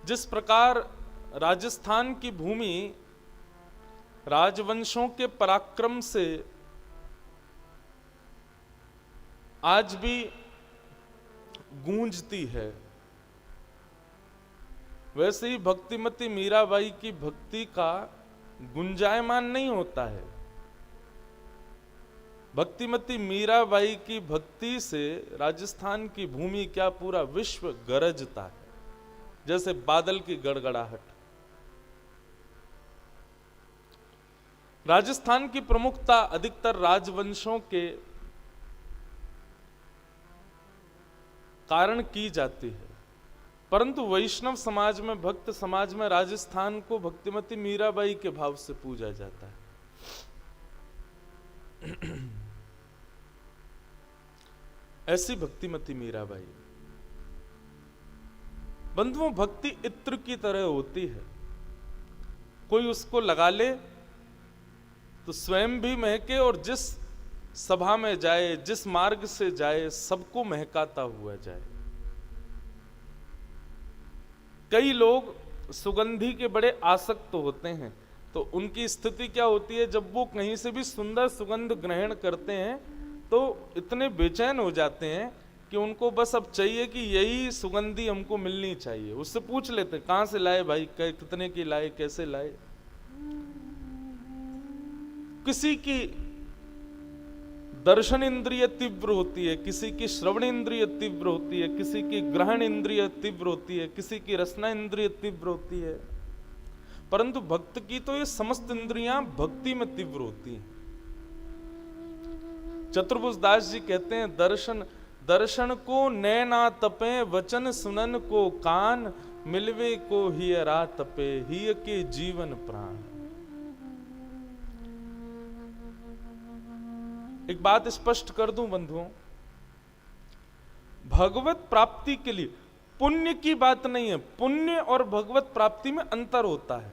जिस प्रकार राजस्थान की भूमि राजवंशों के पराक्रम से आज भी गूंजती है, वैसे ही भक्तिमती मीराबाई की भक्ति का गुंजायमान नहीं होता है। भक्तिमती मीराबाई की भक्ति से राजस्थान की भूमि क्या पूरा विश्व गरजता है, जैसे बादल की गड़गड़ाहट। राजस्थान की प्रमुखता अधिकतर राजवंशों के कारण की जाती है, परंतु वैष्णव समाज में, भक्त समाज में राजस्थान को भक्तिमती मीराबाई के भाव से पूजा जाता है। ऐसी भक्तिमती मीराबाई बंधुओं, भक्ति इत्र की तरह होती है। कोई उसको लगा ले तो स्वयं भी महके और जिस सभा में जाए, जिस मार्ग से जाए, सबको महकाता हुआ जाए। कई लोग सुगंधी के बड़े आसक्त होते हैं, तो उनकी स्थिति क्या होती है, जब वो कहीं से भी सुंदर सुगंध ग्रहण करते हैं तो इतने बेचैन हो जाते हैं कि उनको बस अब चाहिए कि यही सुगंधी हमको मिलनी चाहिए। उससे पूछ लेते हैं, कहां से लाए भाई, कितने की लाए, कैसे लाए। किसी की दर्शन इंद्रिय तीव्र होती है, किसी की श्रवण इंद्रिय तीव्र होती है, किसी की ग्रहण इंद्रिय तीव्र होती है, किसी की रसना इंद्रिय तीव्र होती है, परंतु भक्त की तो ये समस्त इंद्रियां भक्ति में तीव्र होती हैं। चतुर्भुज दास जी कहते हैं, दर्शन दर्शन को नैना तपे, वचन सुनन को कान, मिलवे को हियरा तपे, हिय के जीवन प्राण। एक बात स्पष्ट कर दूं बंधुओं, भगवत प्राप्ति के लिए पुण्य की बात नहीं है। पुण्य और भगवत प्राप्ति में अंतर होता है,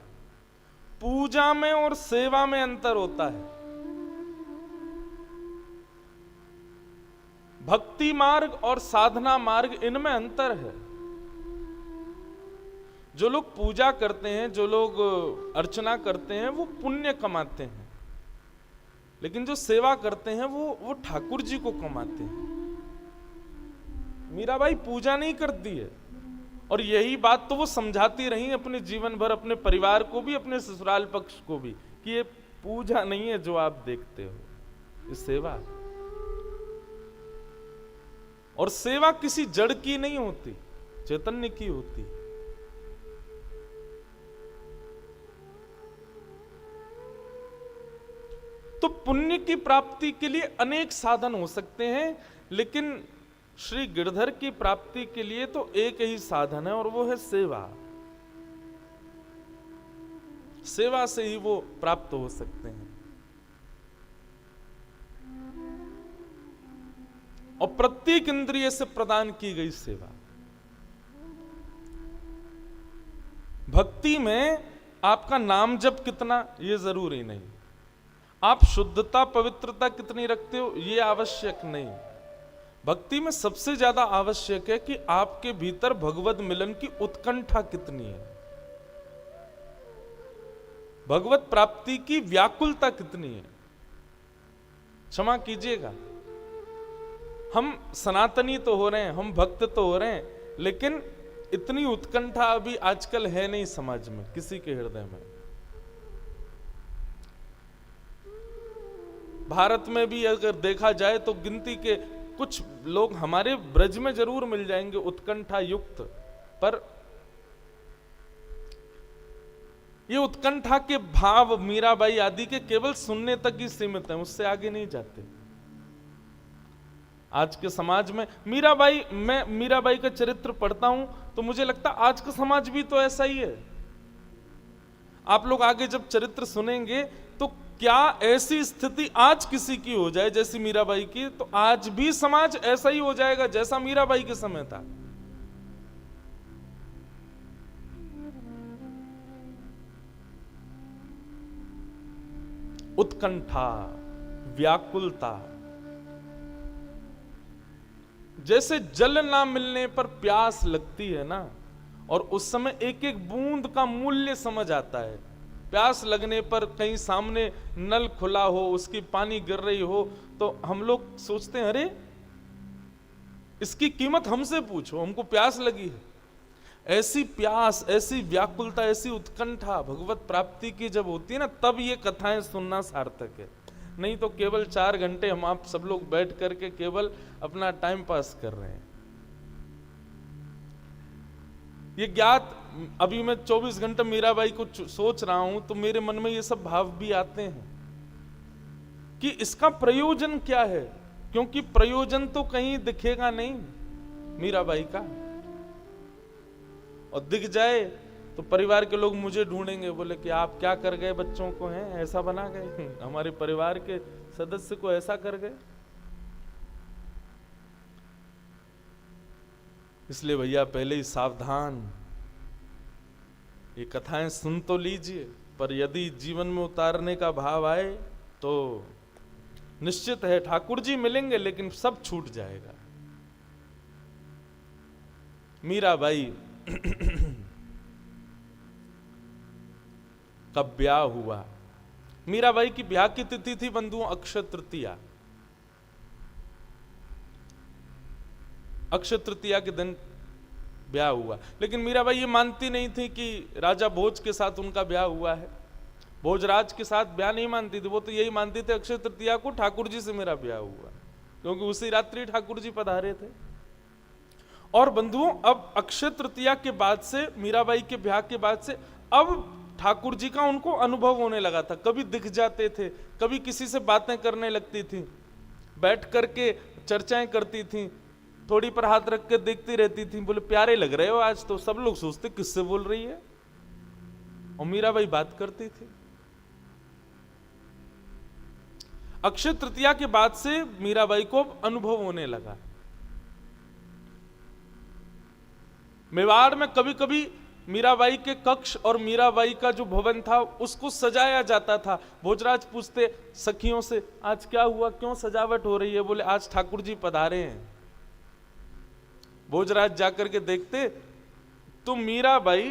पूजा में और सेवा में अंतर होता है। भक्ति मार्ग और साधना मार्ग, इनमें अंतर है। जो लोग पूजा करते हैं, जो लोग अर्चना करते हैं, वो पुण्य कमाते हैं, लेकिन जो सेवा करते हैं वो ठाकुर जी को कमाते हैं। मीराबाई पूजा नहीं करती है, और यही बात तो वो समझाती रही अपने जीवन भर, अपने परिवार को भी, अपने ससुराल पक्ष को भी, कि ये पूजा नहीं है जो आप देखते हो, ये सेवा। और सेवा किसी जड़ की नहीं होती, चैतन्य की होती। तो पुण्य की प्राप्ति के लिए अनेक साधन हो सकते हैं, लेकिन श्री गिरधर की प्राप्ति के लिए तो एक ही साधन है, और वो है सेवा। सेवा से ही वो प्राप्त हो सकते हैं। और प्रत्येक इंद्रिय से प्रदान की गई सेवा। भक्ति में आपका नाम जप कितना, ये जरूरी नहीं। आप शुद्धता, पवित्रता कितनी रखते हो, ये आवश्यक नहीं। भक्ति में सबसे ज्यादा आवश्यक है कि आपके भीतर भगवत मिलन की उत्कंठा कितनी है, भगवत प्राप्ति की व्याकुलता कितनी है। क्षमा कीजिएगा, हम सनातनी तो हो रहे हैं, हम भक्त तो हो रहे हैं, लेकिन इतनी उत्कंठा अभी आजकल है नहीं समाज में, किसी के हृदय में। भारत में भी अगर देखा जाए तो गिनती के कुछ लोग हमारे ब्रज में जरूर मिल जाएंगे उत्कंठा युक्त, पर ये उत्कंठा के भाव मीराबाई आदि के केवल सुनने तक ही सीमित हैं, उससे आगे नहीं जाते। आज के समाज में मैं मीराबाई का चरित्र पढ़ता हूं तो मुझे लगता आज का समाज भी तो ऐसा ही है। आप लोग आगे जब चरित्र सुनेंगे तो क्या ऐसी स्थिति आज किसी की हो जाए जैसी मीराबाई की, तो आज भी समाज ऐसा ही हो जाएगा जैसा मीराबाई के समय था। उत्कंठा, व्याकुलता, जैसे जल ना मिलने पर प्यास लगती है ना, और उस समय एक एक बूंद का मूल्य समझ आता है। प्यास लगने पर कहीं सामने नल खुला हो, उसकी पानी गिर रही हो, तो हम लोग सोचते हैं अरे इसकी कीमत हमसे पूछो, हमको प्यास लगी है। ऐसी प्यास, ऐसी व्याकुलता, ऐसी उत्कंठा भगवत प्राप्ति की जब होती है ना, तब ये कथाएं सुनना सार्थक है। नहीं तो केवल 4 घंटे हम आप सब लोग बैठ करके केवल अपना टाइम पास कर रहे हैं। ये ज्ञात, अभी मैं 24 घंटे मीराबाई को सोच रहा हूं तो मेरे मन में ये सब भाव भी आते हैं कि इसका प्रयोजन क्या है, क्योंकि प्रयोजन तो कहीं दिखेगा नहीं मीराबाई का, और दिख जाए तो परिवार के लोग मुझे ढूंढेंगे, बोले कि आप क्या कर गए, बच्चों को हैं ऐसा बना गए, हमारे परिवार के सदस्य को ऐसा कर गए। इसलिए भैया पहले ही सावधान, ये कथाएं सुन तो लीजिए, पर यदि जीवन में उतारने का भाव आए तो निश्चित है ठाकुर जी मिलेंगे, लेकिन सब छूट जाएगा। मीराबाई का ब्याह हुआ। मीराबाई की ब्याह की तिथि थी बंधुओं अक्षय तृतीया। अक्षय तृतीया के दिन ब्याह हुआ, लेकिन मीराबाई ये मानती नहीं थी कि राजा भोज के साथ उनका ब्याह हुआ है। भोजराज के साथ ब्याह नहीं मानती थी, वो तो यही मानती थी अक्षय तृतीया को ठाकुर जी से मेरा ब्याह हुआ, क्योंकि उसी रात्रि ठाकुर जी पधारे थे। और बंधुओं अब अक्षय तृतीया के बाद से, मीराबाई के ब्याह के बाद से, अब ठाकुर जी का उनको अनुभव होने लगा था। कभी दिख जाते थे, कभी किसी से बातें करने लगती थी, बैठ करके चर्चाएं करती थी, थोड़ी पर हाथ रख के देखती रहती थी, बोले प्यारे लग रहे हो आज, तो सब लोग सोचते किससे बोल रही है, और मीराबाई बात करती थी। अक्षय तृतीया के बाद से मीराबाई को अनुभव होने लगा। मेवाड़ में कभी कभी मीराबाई के कक्ष और मीराबाई का जो भवन था उसको सजाया जाता था। भोजराज पूछते सखियों से, आज क्या हुआ, क्यों सजावट हो रही है? बोले आज ठाकुर जी पधारे हैं। भोजराज जाकर के देखते तो मीराबाई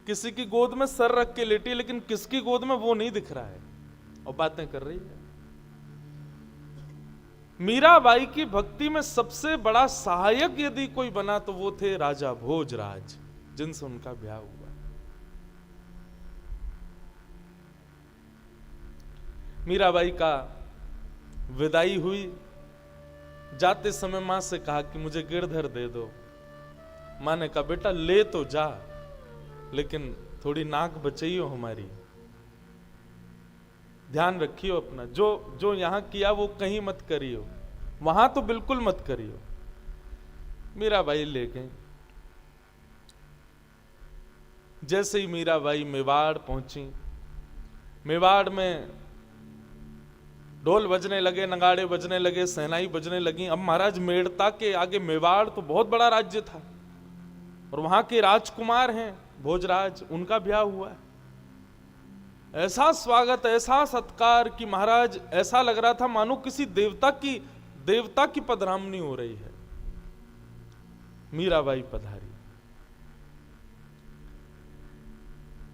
किसी की गोद में सर रख के लेटी, लेकिन किसकी गोद में वो नहीं दिख रहा है, और बातें कर रही है। मीराबाई की भक्ति में सबसे बड़ा सहायक यदि कोई बना तो वो थे राजा भोजराज, जिनसे उनका ब्याह हुआ। मीराबाई का विदाई हुई, जाते समय मां से कहा कि मुझे गिरधर दे दो। मां ने कहा बेटा ले तो जा, लेकिन थोड़ी नाक बचाइयो हमारी, ध्यान रखियो अपना, जो यहां किया वो कहीं मत करियो, वहां तो बिल्कुल मत करियो। मीराबाई ले गई। जैसे ही मीराबाई मेवाड़ पहुंची, मेवाड़ में ढोल बजने लगे, नगाड़े बजने लगे, सहनाई बजने लगी। अब महाराज मेड़ता के आगे मेवाड़ तो बहुत बड़ा राज्य था, और वहां के राजकुमार हैं भोजराज, उनका ब्याह हुआ है। ऐसा स्वागत, ऐसा सत्कार कि महाराज ऐसा लग रहा था मानो किसी देवता की पधरामनी हो रही है। मीराबाई पधारी।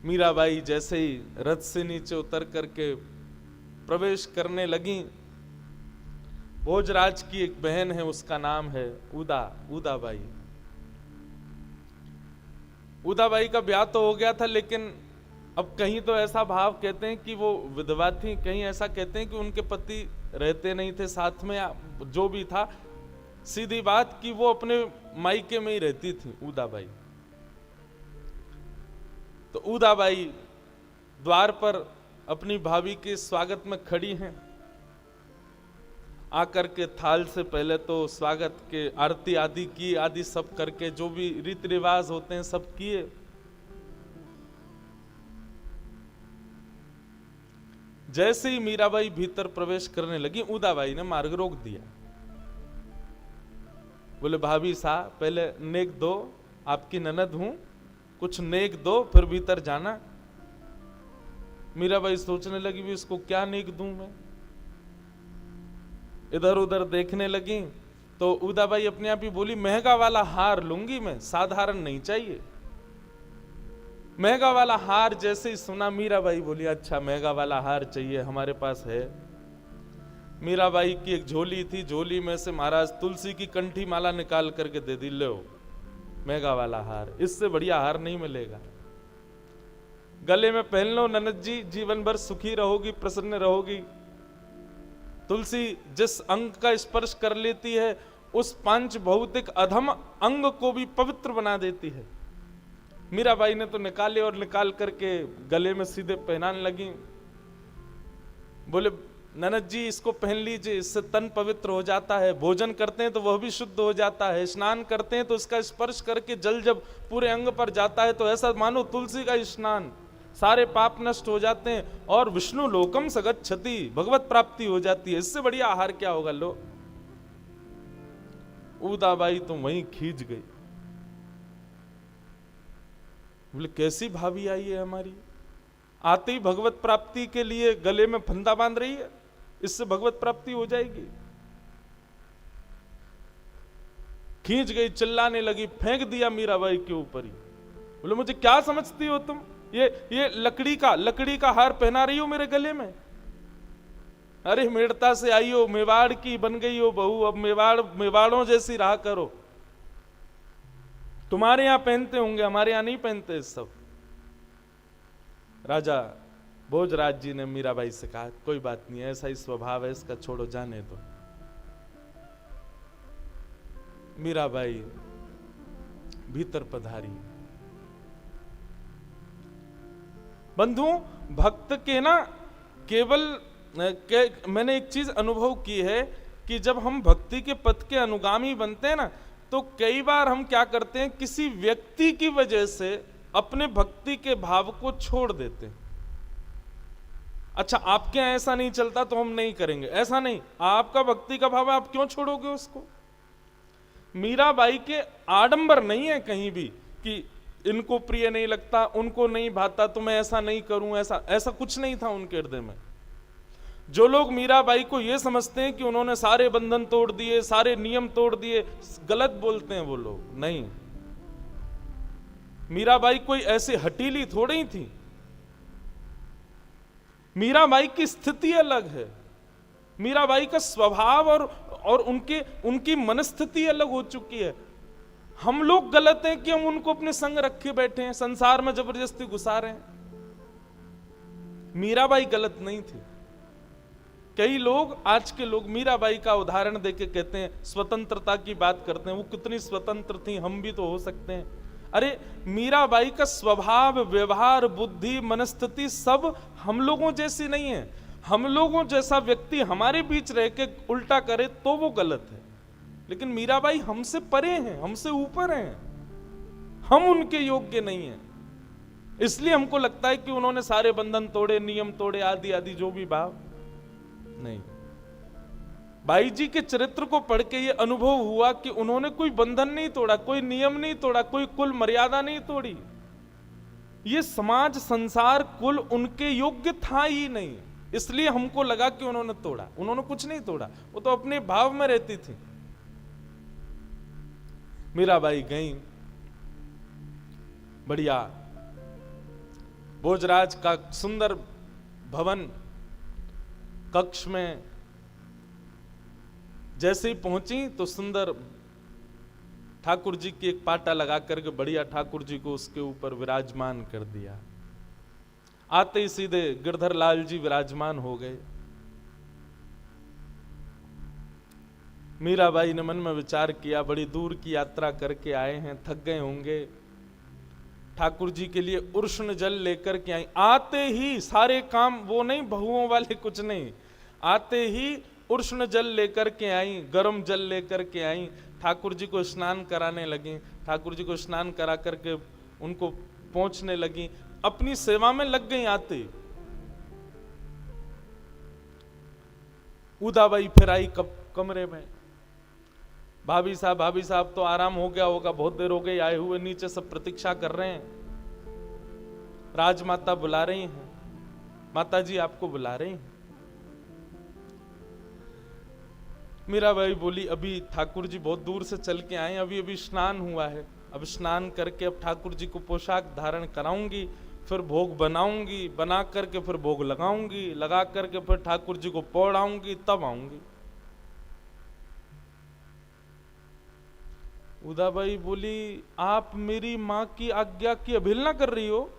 मीराबाई जैसे ही रथ से नीचे उतर करके प्रवेश करने लगी, भोजराज की एक बहन है, उसका नाम है उदाबाई। उदाबाई का ब्याह तो हो गया था, लेकिन अब कहीं तो ऐसा भाव कहते हैं कि वो विधवा थी, कहीं ऐसा कहते हैं कि उनके पति रहते नहीं थे साथ में, जो भी था, सीधी बात कि वो अपने मायके में ही रहती थी उदाबाई। तो उदाबाई द्वार पर अपनी भाभी के स्वागत में खड़ी हैं। आकर के थाल से पहले तो स्वागत के आरती आदि की, आदि सब करके जो भी रीति रिवाज होते हैं सब किए। जैसे ही मीराबाई भीतर प्रवेश करने लगी, उदाबाई ने मार्ग रोक दिया। बोले भाभी साहब पहले नेक दो, आपकी ननद हूं, कुछ नेक दो फिर भीतर जाना। मीराबाई सोचने लगी भी इसको क्या नेक दूं मैं, इधर उधर देखने लगी, तो उदाबाई अपने आप ही बोली, महंगा वाला हार लूंगी मैं, साधारण नहीं चाहिए। महंगा वाला हार जैसे ही सुना, मीराबाई बोली, अच्छा महंगा वाला हार चाहिए, हमारे पास है। मीराबाई की एक झोली थी, झोली में से महाराज तुलसी की कंठी माला निकाल करके दे दी, लो महंगा वाला हार, इससे बढ़िया हार नहीं मिलेगा, गले में पहन लो ननद जी, जीवन भर सुखी रहोगी, प्रसन्न रहोगी। तुलसी जिस अंग का स्पर्श कर लेती है, उस पांच भौतिक अधम अंग को भी पवित्र बना देती है। मीराबाई ने तो निकाले और निकाल करके गले में सीधे पहनाने लगी। बोले, ननद जी इसको पहन लीजिए, इससे तन पवित्र हो जाता है, भोजन करते हैं तो वह भी शुद्ध हो जाता है, स्नान करते हैं तो इसका स्पर्श करके जल जब पूरे अंग पर जाता है तो ऐसा मानो तुलसी का स्नान, सारे पाप नष्ट हो जाते हैं और विष्णु लोकम सगच्छति, भगवत प्राप्ति हो जाती है, इससे बढ़िया आहार क्या होगा। लो, उदाबाई तो वहीं खींच गई। बोले, कैसी भाभी आई है हमारी, आते ही भगवत प्राप्ति के लिए गले में फंदा बांध रही है, इससे भगवत प्राप्ति हो जाएगी। खींच गई, चिल्लाने लगी, फेंक दिया मीराबाई के ऊपर ही। बोले, मुझे क्या समझती हो तुम, ये लकड़ी का हार पहना रही हो मेरे गले में। अरे मेड़ता से आई हो, मेवाड़ की बन गई हो बहू, अब मेवाड़ों जैसी रहा करो। तुम्हारे यहां पहनते होंगे, हमारे यहां नहीं पहनते सब। राजा भोजराज जी ने मीराबाई से कहा, कोई बात नहीं, ऐसा ही स्वभाव है इसका, छोड़ो, जाने दो। मीराबाई भीतर पधारी। बंधुओं, भक्त के ना मैंने एक चीज अनुभव की है कि जब हम भक्ति के पथ के अनुगामी बनते हैं ना, तो कई बार हम क्या करते हैं, किसी व्यक्ति की वजह से अपने भक्ति के भाव को छोड़ देते हैं। अच्छा, आपके यहां ऐसा नहीं चलता तो हम नहीं करेंगे, ऐसा नहीं, आपका भक्ति का भाव है, आप क्यों छोड़ोगे उसको। मीराबाई के आडंबर नहीं है कहीं भी कि इनको प्रिय नहीं लगता, उनको नहीं भाता, तो मैं ऐसा नहीं करूं, ऐसा कुछ नहीं था उनके हृदय में। जो लोग मीराबाई को यह समझते हैं कि उन्होंने सारे बंधन तोड़ दिए, सारे नियम तोड़ दिए, गलत बोलते हैं वो लोग। नहीं, मीराबाई कोई ऐसी हटीली थोड़ी ही थी। मीराबाई की स्थिति अलग है, मीराबाई का स्वभाव और उनकी मनस्थिति अलग हो चुकी है। हम लोग गलत हैं कि हम उनको अपने संग रखे बैठे हैं, संसार में जबरदस्ती घुसा रहे हैं। मीराबाई गलत नहीं थी। कई लोग, आज के लोग मीराबाई का उदाहरण देके कहते हैं, स्वतंत्रता की बात करते हैं, वो कितनी स्वतंत्र थी, हम भी तो हो सकते हैं। अरे मीराबाई का स्वभाव, व्यवहार, बुद्धि, मनस्थिति सब हम लोगों जैसी नहीं है। हम लोगों जैसा व्यक्ति हमारे बीच रह के उल्टा करे तो वो गलत है, लेकिन मीराबाई हमसे परे हैं, हमसे ऊपर हैं, हम उनके योग्य नहीं हैं। इसलिए हमको लगता है कि उन्होंने सारे बंधन तोड़े, नियम तोड़े, आदि आदि जो भी भाव नहीं। बाई जी के चरित्र को पढ़ के ये अनुभव हुआ कि उन्होंने कोई बंधन नहीं तोड़ा, कोई नियम नहीं तोड़ा, कोई कुल मर्यादा नहीं तोड़ी। ये समाज, संसार, कुल उनके योग्य था ही नहीं, इसलिए हमको लगा कि उन्होंने तोड़ा। उन्होंने कुछ नहीं तोड़ा, वो तो अपने भाव में रहती थी। मीराबाई गई, बढ़िया भोजराज का सुंदर भवन कक्ष में जैसे ही पहुंची तो सुंदर ठाकुर जी की एक पाटा लगा करके बढ़िया ठाकुर जी को उसके ऊपर विराजमान कर दिया। आते ही सीधे गिरधर लाल जी विराजमान हो गए। मीराबाई ने मन में विचार किया, बड़ी दूर की यात्रा करके आए हैं, थक गए होंगे, ठाकुर जी के लिए उष्ण जल लेकर के आई। आते ही सारे काम, वो नहीं बहुओं वाले कुछ नहीं, आते ही उष्ण जल लेकर के आई, गर्म जल लेकर के आई, ठाकुर जी को स्नान कराने लगी। ठाकुर जी को स्नान करा करके उनको पहुंचने लगी, अपनी सेवा में लग गई। आते उदाबाई फिर आई कमरे में, भाभी साहब तो आराम हो गया होगा, बहुत देर हो गई आए हुए, नीचे सब प्रतीक्षा कर रहे हैं, राजमाता बुला रही हैं, माता जी आपको बुला रही हैं। मीराबाई बोली अभी ठाकुर जी बहुत दूर से चल के आए, अभी अभी स्नान हुआ है, अब स्नान करके अब ठाकुर जी को पोशाक धारण कराऊंगी, फिर भोग बनाऊंगी, बना करके फिर भोग लगाऊंगी, लगा करके फिर ठाकुर जी को पौड़ाऊंगी, तब आऊंगी। उदाबाई बोली आप मेरी मां की आज्ञा की अवहेलना कर रही हो,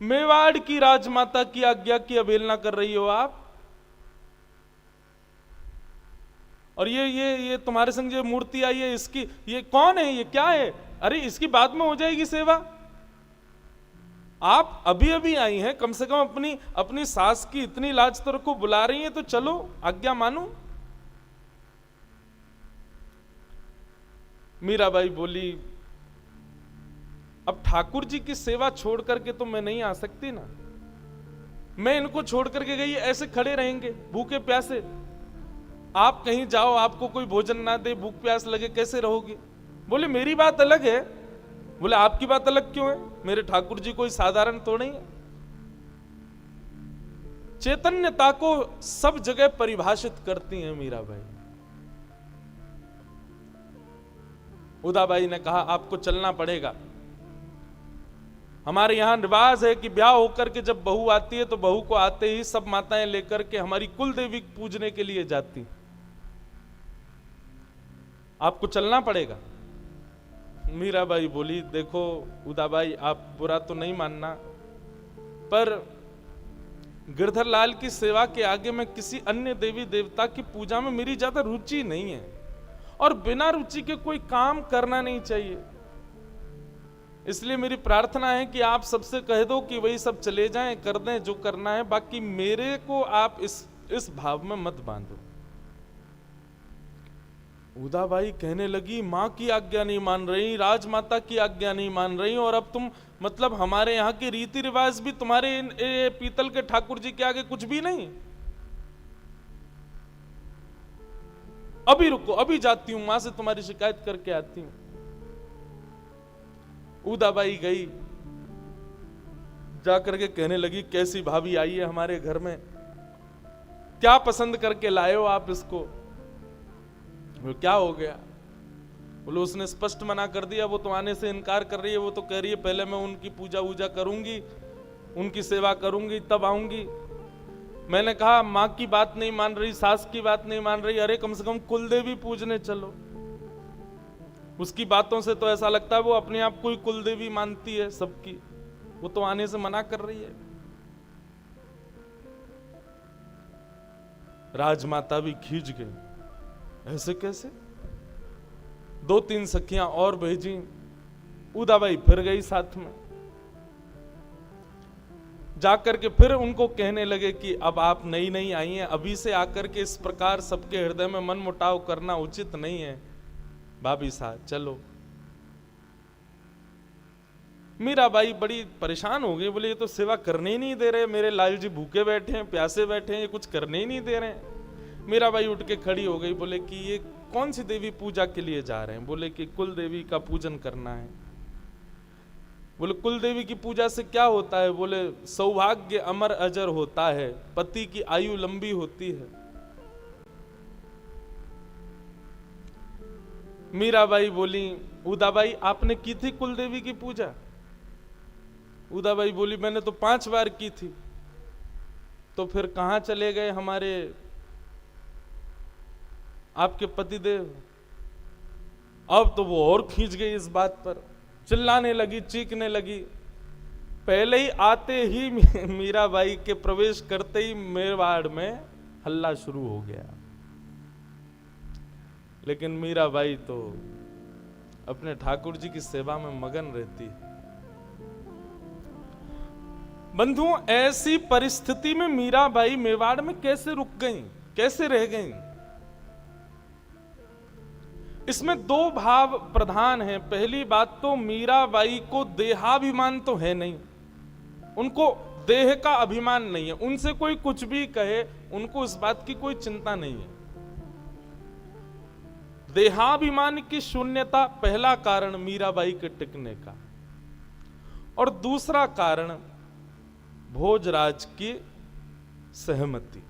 मेवाड़ की राजमाता की आज्ञा की अवहेलना कर रही हो आप। और ये तुम्हारे संग जो मूर्ति आई है, इसकी ये कौन है, ये क्या है? अरे इसकी बाद में हो जाएगी सेवा। आप अभी अभी आई हैं, कम से कम अपनी अपनी सास की इतनी लाज तो रखो, बुला रही हैं तो चलो, आज्ञा मानो। मीराबाई बोली अब ठाकुर जी की सेवा छोड़ करके तो मैं नहीं आ सकती ना, मैं इनको छोड़ करके गई ऐसे खड़े रहेंगे भूखे प्यासे, आप कहीं जाओ आपको कोई भोजन ना दे, भूख प्यास लगे, कैसे रहोगे? बोले मेरी बात अलग है। बोले आपकी बात अलग क्यों है? मेरे ठाकुर जी कोई साधारण तो नहीं है। चैतन्यता को सब जगह परिभाषित करती हैं मीराबाई। उदाबाई ने कहा आपको चलना पड़ेगा, हमारे यहां रिवाज है कि ब्याह होकर के जब बहू आती है तो बहू को आते ही सब माताएं लेकर के हमारी कुल देवी पूजने के लिए जाती, आपको चलना पड़ेगा। मीराबाई बोली देखो उदाबाई आप बुरा तो नहीं मानना, पर गिरधर लाल की सेवा के आगे मैं किसी अन्य देवी देवता की पूजा में मेरी ज्यादा रुचि नहीं है, और बिना रुचि के कोई काम करना नहीं चाहिए। इसलिए मेरी प्रार्थना है कि आप सबसे कह दो कि वही सब चले जाएं, कर दें जो करना है, बाकी मेरे को आप इस भाव में मत बांधो। उदाबाई कहने लगी मां की आज्ञा नहीं मान रही, राजमाता की आज्ञा नहीं मान रही, और अब तुम मतलब हमारे यहाँ के रीति रिवाज भी तुम्हारे पीतल के ठाकुर जी के आगे कुछ भी नहीं। अभी रुको, अभी जाती हूं, मां से तुम्हारी शिकायत करके आती हूं। उदाबाई गई, जाकर के कहने लगी कैसी भाभी आई है हमारे घर में, क्या पसंद करके लाए हो आप इसको? क्या हो गया? बोलो उसने स्पष्ट मना कर दिया, वो तो आने से इनकार कर रही है, वो तो कह रही है पहले मैं उनकी पूजा वूजा करूंगी, उनकी सेवा करूंगी तब आऊंगी। मैंने कहा माँ की बात नहीं मान रही, सास की बात नहीं मान रही, अरे कम से कम कुलदेवी पूजने चलो। उसकी बातों से तो ऐसा लगता है वो अपने आप को ही कुलदेवी मानती है सबकी, वो तो आने से मना कर रही है। राजमाता भी खींच गई, ऐसे कैसे? 2-3 सखियां और भेजी, उदाबाई फिर गई साथ में, जाकर के फिर उनको कहने लगे कि अब आप नई नई आई हैं, अभी से आकर के इस प्रकार सबके हृदय में मन मुटाव करना उचित नहीं है, भाभी साहब चलो। मीराबाई बड़ी परेशान हो गई, बोले ये तो सेवा करने ही नहीं दे रहे, मेरे लाल जी भूखे बैठे हैं, प्यासे बैठे हैं, ये कुछ करने ही नहीं दे रहे हैं। मीराबाई उठ के खड़ी हो गई, बोले कि ये कौन सी देवी पूजा के लिए जा रहे हैं? बोले कि कुल देवी का पूजन करना है। बोले कुल देवी की पूजा से क्या होता है? बोले सौभाग्य अमर अजर होता है, पति की आयु लंबी होती है। मीराबाई बोली उदाबाई आपने की थी कुल देवी की पूजा? उदाबाई बोली मैंने तो 5 बार की थी। तो फिर कहां चले गए हमारे आपके पतिदेव? अब तो वो और खींच गई इस बात पर, चिल्लाने लगी, चीखने लगी। पहले ही आते ही मीराबाई के प्रवेश करते ही मेवाड़ में हल्ला शुरू हो गया। लेकिन मीराबाई तो अपने ठाकुर जी की सेवा में मगन रहती है। बंधुओं, ऐसी परिस्थिति में मीराबाई मेवाड़ में कैसे रुक गईं, कैसे रह गईं? इसमें 2 भाव प्रधान हैं। पहली बात तो मीराबाई को देहाभिमान तो है नहीं, उनको देह का अभिमान नहीं है, उनसे कोई कुछ भी कहे उनको इस बात की कोई चिंता नहीं है। देहाभिमान की शून्यता पहला कारण मीराबाई के टिकने का, और दूसरा कारण भोजराज की सहमति।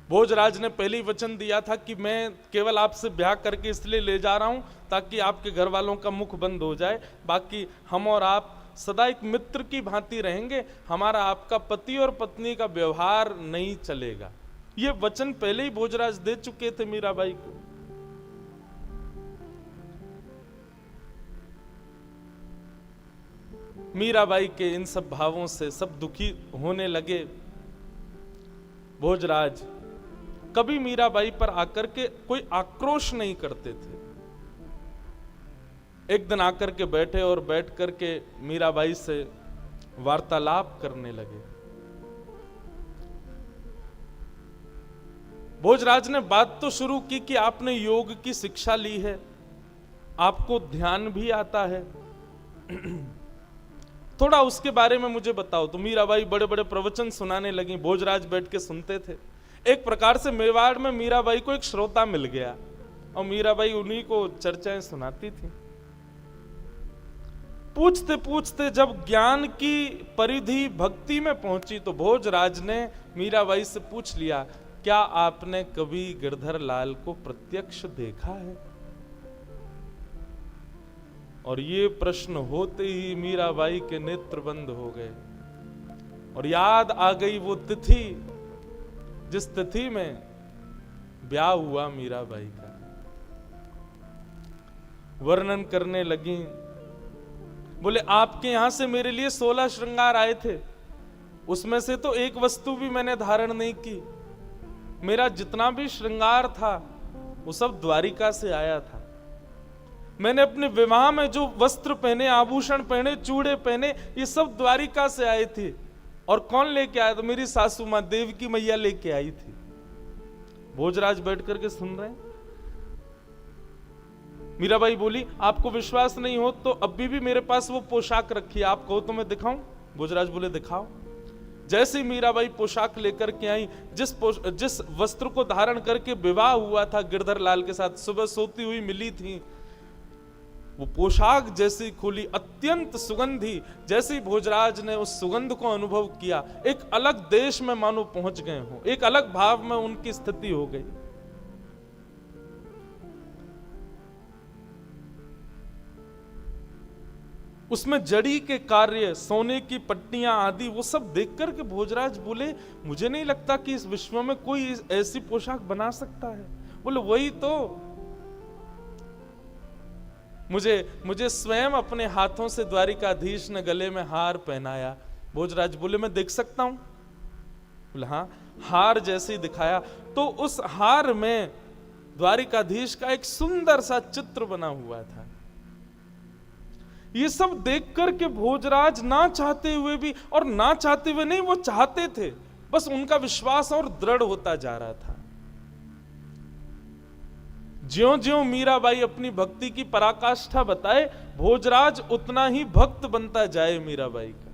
भोजराज ने पहले ही वचन दिया था कि मैं केवल आपसे ब्याह करके इसलिए ले जा रहा हूं ताकि आपके घर वालों का मुख बंद हो जाए, बाकी हम और आप सदा एक मित्र की भांति रहेंगे, हमारा आपका पति और पत्नी का व्यवहार नहीं चलेगा। ये वचन पहले ही भोजराज दे चुके थे मीराबाई को। मीराबाई के इन सब भावों से सब दुखी होने लगे। भोजराज कभी मीराबाई पर आकर के कोई आक्रोश नहीं करते थे। एक दिन आकर के बैठे और बैठ करके मीराबाई से वार्तालाप करने लगे। भोजराज ने बात तो शुरू की कि आपने योग की शिक्षा ली है, आपको ध्यान भी आता है, थोड़ा उसके बारे में मुझे बताओ। तो मीराबाई बड़े बड़े प्रवचन सुनाने लगी। भोजराज बैठ के सुनते थे। एक प्रकार से मेवाड़ में मीराबाई को एक श्रोता मिल गया और मीराबाई उन्हीं को चर्चाएं सुनाती थी। पूछते पूछते जब ज्ञान की परिधि भक्ति में पहुंची तो भोजराज ने मीराबाई से पूछ लिया, क्या आपने कभी गिरधर लाल को प्रत्यक्ष देखा है? और ये प्रश्न होते ही मीराबाई के नेत्र बंद हो गए और याद आ गई वो तिथि जिस तिथि में ब्याह हुआ मीराबाई का। वर्णन करने लगी, बोले आपके यहां से मेरे लिए 16 श्रृंगार आए थे, उसमें से तो एक वस्तु भी मैंने धारण नहीं की। मेरा जितना भी श्रृंगार था वो सब द्वारिका से आया था। मैंने अपने विवाह में जो वस्त्र पहने, आभूषण पहने, चूड़े पहने, ये सब द्वारिका से आए थे। और कौन लेके आया? तो मेरी सासू मां देवकी मैया लेके आई थी। भोजराज बैठ करके सुन रहे हैं। मीराबाई बोली, आपको विश्वास नहीं हो तो अभी भी मेरे पास वो पोशाक रखी है, आप कहो तो मैं दिखाऊं? भोजराज बोले दिखाओ। जैसे मीराबाई पोशाक लेकर के आई, जिस वस्त्र को धारण करके विवाह हुआ था गिरधर लाल के साथ, सुबह सोती हुई मिली थी, वो पोशाक जैसी खुली, अत्यंत सुगंधी। जैसे ही भोजराज ने उस सुगंध को अनुभव किया, एक अलग देश में मानो पहुंच गए हो, एक अलग भाव में उनकी स्थिति हो गई। उसमें जड़ी के कार्य, सोने की पट्टियां आदि, वो सब देख करके भोजराज बोले, मुझे नहीं लगता कि इस विश्व में कोई ऐसी पोशाक बना सकता है। बोले वही तो, मुझे स्वयं अपने हाथों से द्वारिकाधीश ने गले में हार पहनाया। भोजराज बोले मैं देख सकता हूं? बोले हाँ। हार जैसे ही दिखाया तो उस हार में द्वारिकाधीश का एक सुंदर सा चित्र बना हुआ था। ये सब देख करके भोजराज ना चाहते हुए भी, और ना चाहते हुए नहीं, वो चाहते थे, बस उनका विश्वास और दृढ़ होता जा रहा था। ज्यों ज्यों मीराबाई अपनी भक्ति की पराकाष्ठा बताए, भोजराज उतना ही भक्त बनता जाए मीराबाई का।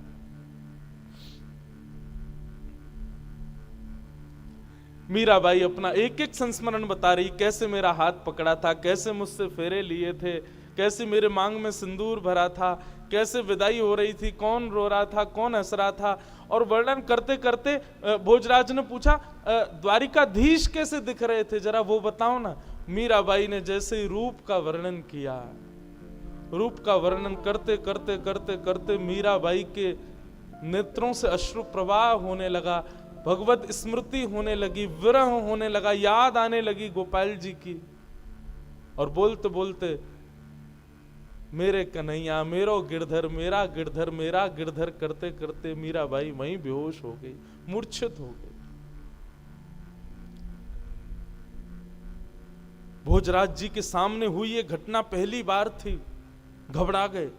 मीराबाई अपना एक एक संस्मरण बता रही, कैसे मेरा हाथ पकड़ा था, कैसे मुझसे फेरे लिए थे, कैसे मेरे मांग में सिंदूर भरा था, कैसे विदाई हो रही थी, कौन रो रहा था, कौन हंस रहा था। और वर्णन करते करते भोजराज ने पूछा, द्वारिकाधीश कैसे दिख रहे थे, जरा वो बताओ ना। मीराबाई ने जैसे ही रूप का वर्णन किया, रूप का वर्णन करते करते करते करते मीराबाई के नेत्रों से अश्रु प्रवाह होने लगा, भगवत स्मृति होने लगी, विरह होने लगा, याद आने लगी गोपाल जी की। और बोलते बोलते, मेरे कन्हैया, मेरो गिरधर, मेरा गिरधर, मेरा गिरधर करते करते मीराबाई वहीं बेहोश हो गई, मूर्छित हो गई। भोजराज जी के सामने हुई ये घटना पहली बार थी, घबरा गए।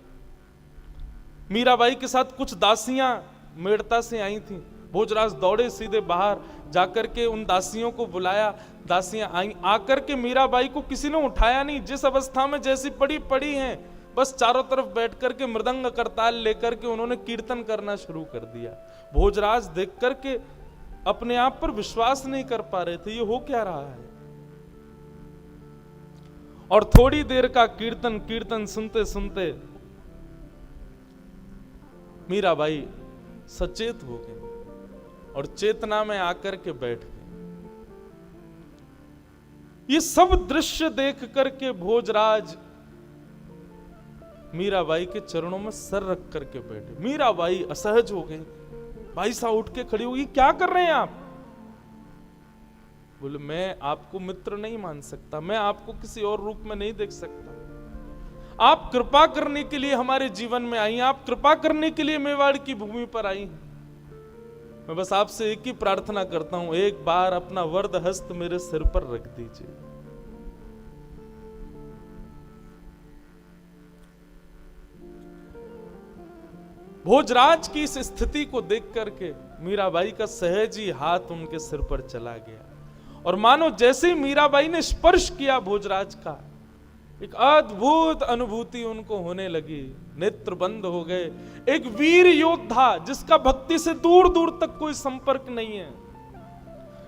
मीराबाई के साथ कुछ दासियां मेड़ता से आई थीं। भोजराज दौड़े सीधे बाहर जाकर के उन दासियों को बुलाया। दासियां आई, आकर के मीराबाई को किसी ने उठाया नहीं, जिस अवस्था में जैसी पड़ी पड़ी हैं, बस चारों तरफ बैठ करके मृदंग करताल लेकर के उन्होंने कीर्तन करना शुरू कर दिया। भोजराज देख करके अपने आप पर विश्वास नहीं कर पा रहे थे, ये हो क्या रहा है। और थोड़ी देर का कीर्तन सुनते सुनते मीराबाई सचेत हो गई और चेतना में आकर के बैठ गई। ये सब दृश्य देख करके भोजराज मीराबाई के चरणों में सर रख करके बैठे। मीराबाई असहज हो गई। भाई साहब उठ के खड़ी होगी, क्या कर रहे हैं आप? बोले मैं आपको मित्र नहीं मान सकता, मैं आपको किसी और रूप में नहीं देख सकता। आप कृपा करने के लिए हमारे जीवन में आई हैं, आप कृपा करने के लिए मेवाड़ की भूमि पर आई हैं। मैं बस आपसे एक ही प्रार्थना करता हूं, एक बार अपना वरद हस्त मेरे सिर पर रख दीजिए। भोजराज की इस स्थिति को देख करके मीराबाई का सहज ही हाथ उनके सिर पर चला गया, और मानो जैसे ही मीराबाई ने स्पर्श किया भोजराज का, एक अद्भुत अनुभूति उनको होने लगी। नेत्र बंद हो गए। एक वीर योद्धा जिसका भक्ति से दूर दूर तक कोई संपर्क नहीं है,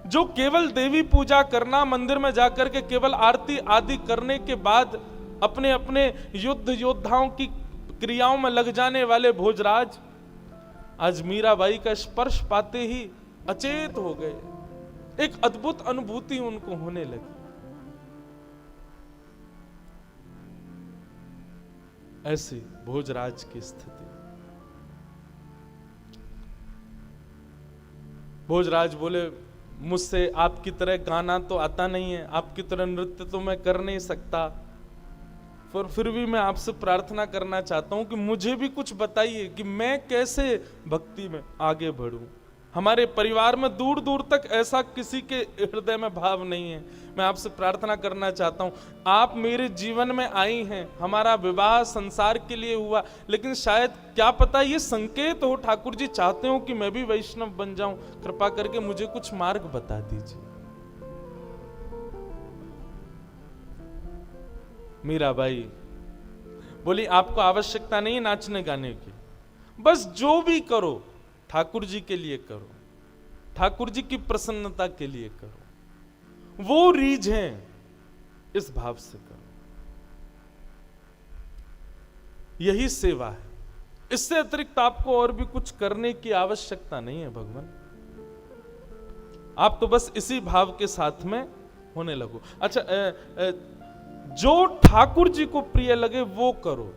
जो केवल देवी पूजा करना, मंदिर में जाकर के केवल आरती आदि करने के बाद अपने अपने युद्ध योद्धाओं की क्रियाओं में लग जाने वाले भोजराज आज मीराबाई का स्पर्श पाते ही अचेत हो गए। एक अद्भुत अनुभूति उनको होने लगी। ऐसी भोजराज की स्थिति। भोजराज बोले मुझसे आपकी तरह गाना तो आता नहीं है, आपकी तरह नृत्य तो मैं कर नहीं सकता, पर फिर भी मैं आपसे प्रार्थना करना चाहता हूं कि मुझे भी कुछ बताइए कि मैं कैसे भक्ति में आगे बढ़ूं। हमारे परिवार में दूर दूर तक ऐसा किसी के हृदय में भाव नहीं है। मैं आपसे प्रार्थना करना चाहता हूं, आप मेरे जीवन में आई हैं, हमारा विवाह संसार के लिए हुआ, लेकिन शायद क्या पता ये संकेत हो, ठाकुर जी चाहते हो कि मैं भी वैष्णव बन जाऊं, कृपा करके मुझे कुछ मार्ग बता दीजिए। मीराबाई बोली आपको आवश्यकता नहीं नाचने गाने की, बस जो भी करो ठाकुर जी के लिए करो, ठाकुर जी की प्रसन्नता के लिए करो, वो रीझ है इस भाव से करो, यही सेवा है। इससे अतिरिक्त आपको और भी कुछ करने की आवश्यकता नहीं है भगवान, आप तो बस इसी भाव के साथ में होने लगो। अच्छा, जो ठाकुर जी को प्रिय लगे वो करो।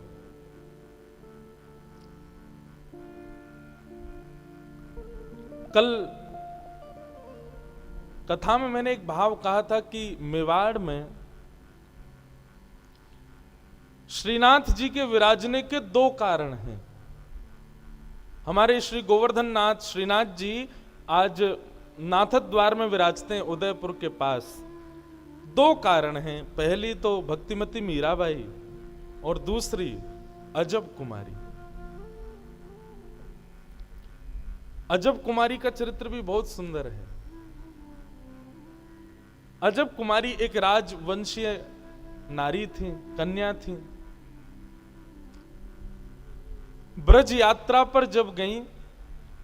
कल कथा में मैंने एक भाव कहा था कि मेवाड़ में श्रीनाथ जी के विराजने के दो कारण हैं। हमारे श्री गोवर्धन नाथ श्रीनाथ जी आज नाथद्वार में विराजते हैं उदयपुर के पास। दो कारण हैं, पहली तो भक्तिमती मीराबाई और दूसरी अजब कुमारी। अजब कुमारी का चरित्र भी बहुत सुंदर है। अजब कुमारी एक राजवंशीय नारी थी, कन्या थी। ब्रज यात्रा पर जब गईं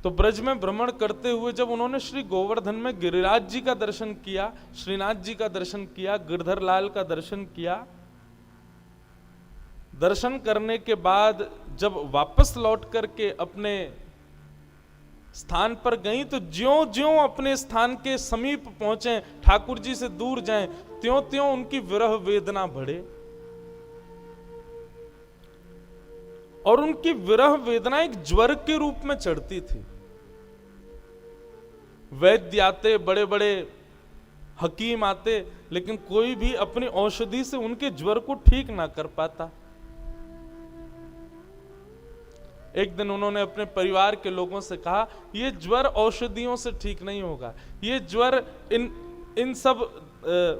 तो ब्रज में भ्रमण करते हुए जब उन्होंने श्री गोवर्धन में गिरिराज जी का दर्शन किया, श्रीनाथ जी का दर्शन किया, गिरधर लाल का दर्शन किया, दर्शन करने के बाद जब वापस लौट करके अपने स्थान पर गईं तो ज्यों ज्यों अपने स्थान के समीप पहुंचे, ठाकुर जी से दूर जाएं, त्यों त्यों उनकी विरह वेदना बढ़े और उनकी विरह वेदना एक ज्वर के रूप में चढ़ती थी। वैद्य आते, बड़े बड़े हकीम आते, लेकिन कोई भी अपनी औषधि से उनके ज्वर को ठीक ना कर पाता। एक दिन उन्होंने अपने परिवार के लोगों से कहा, ये ज्वर औषधियों से ठीक नहीं होगा, ये ज्वर इन सब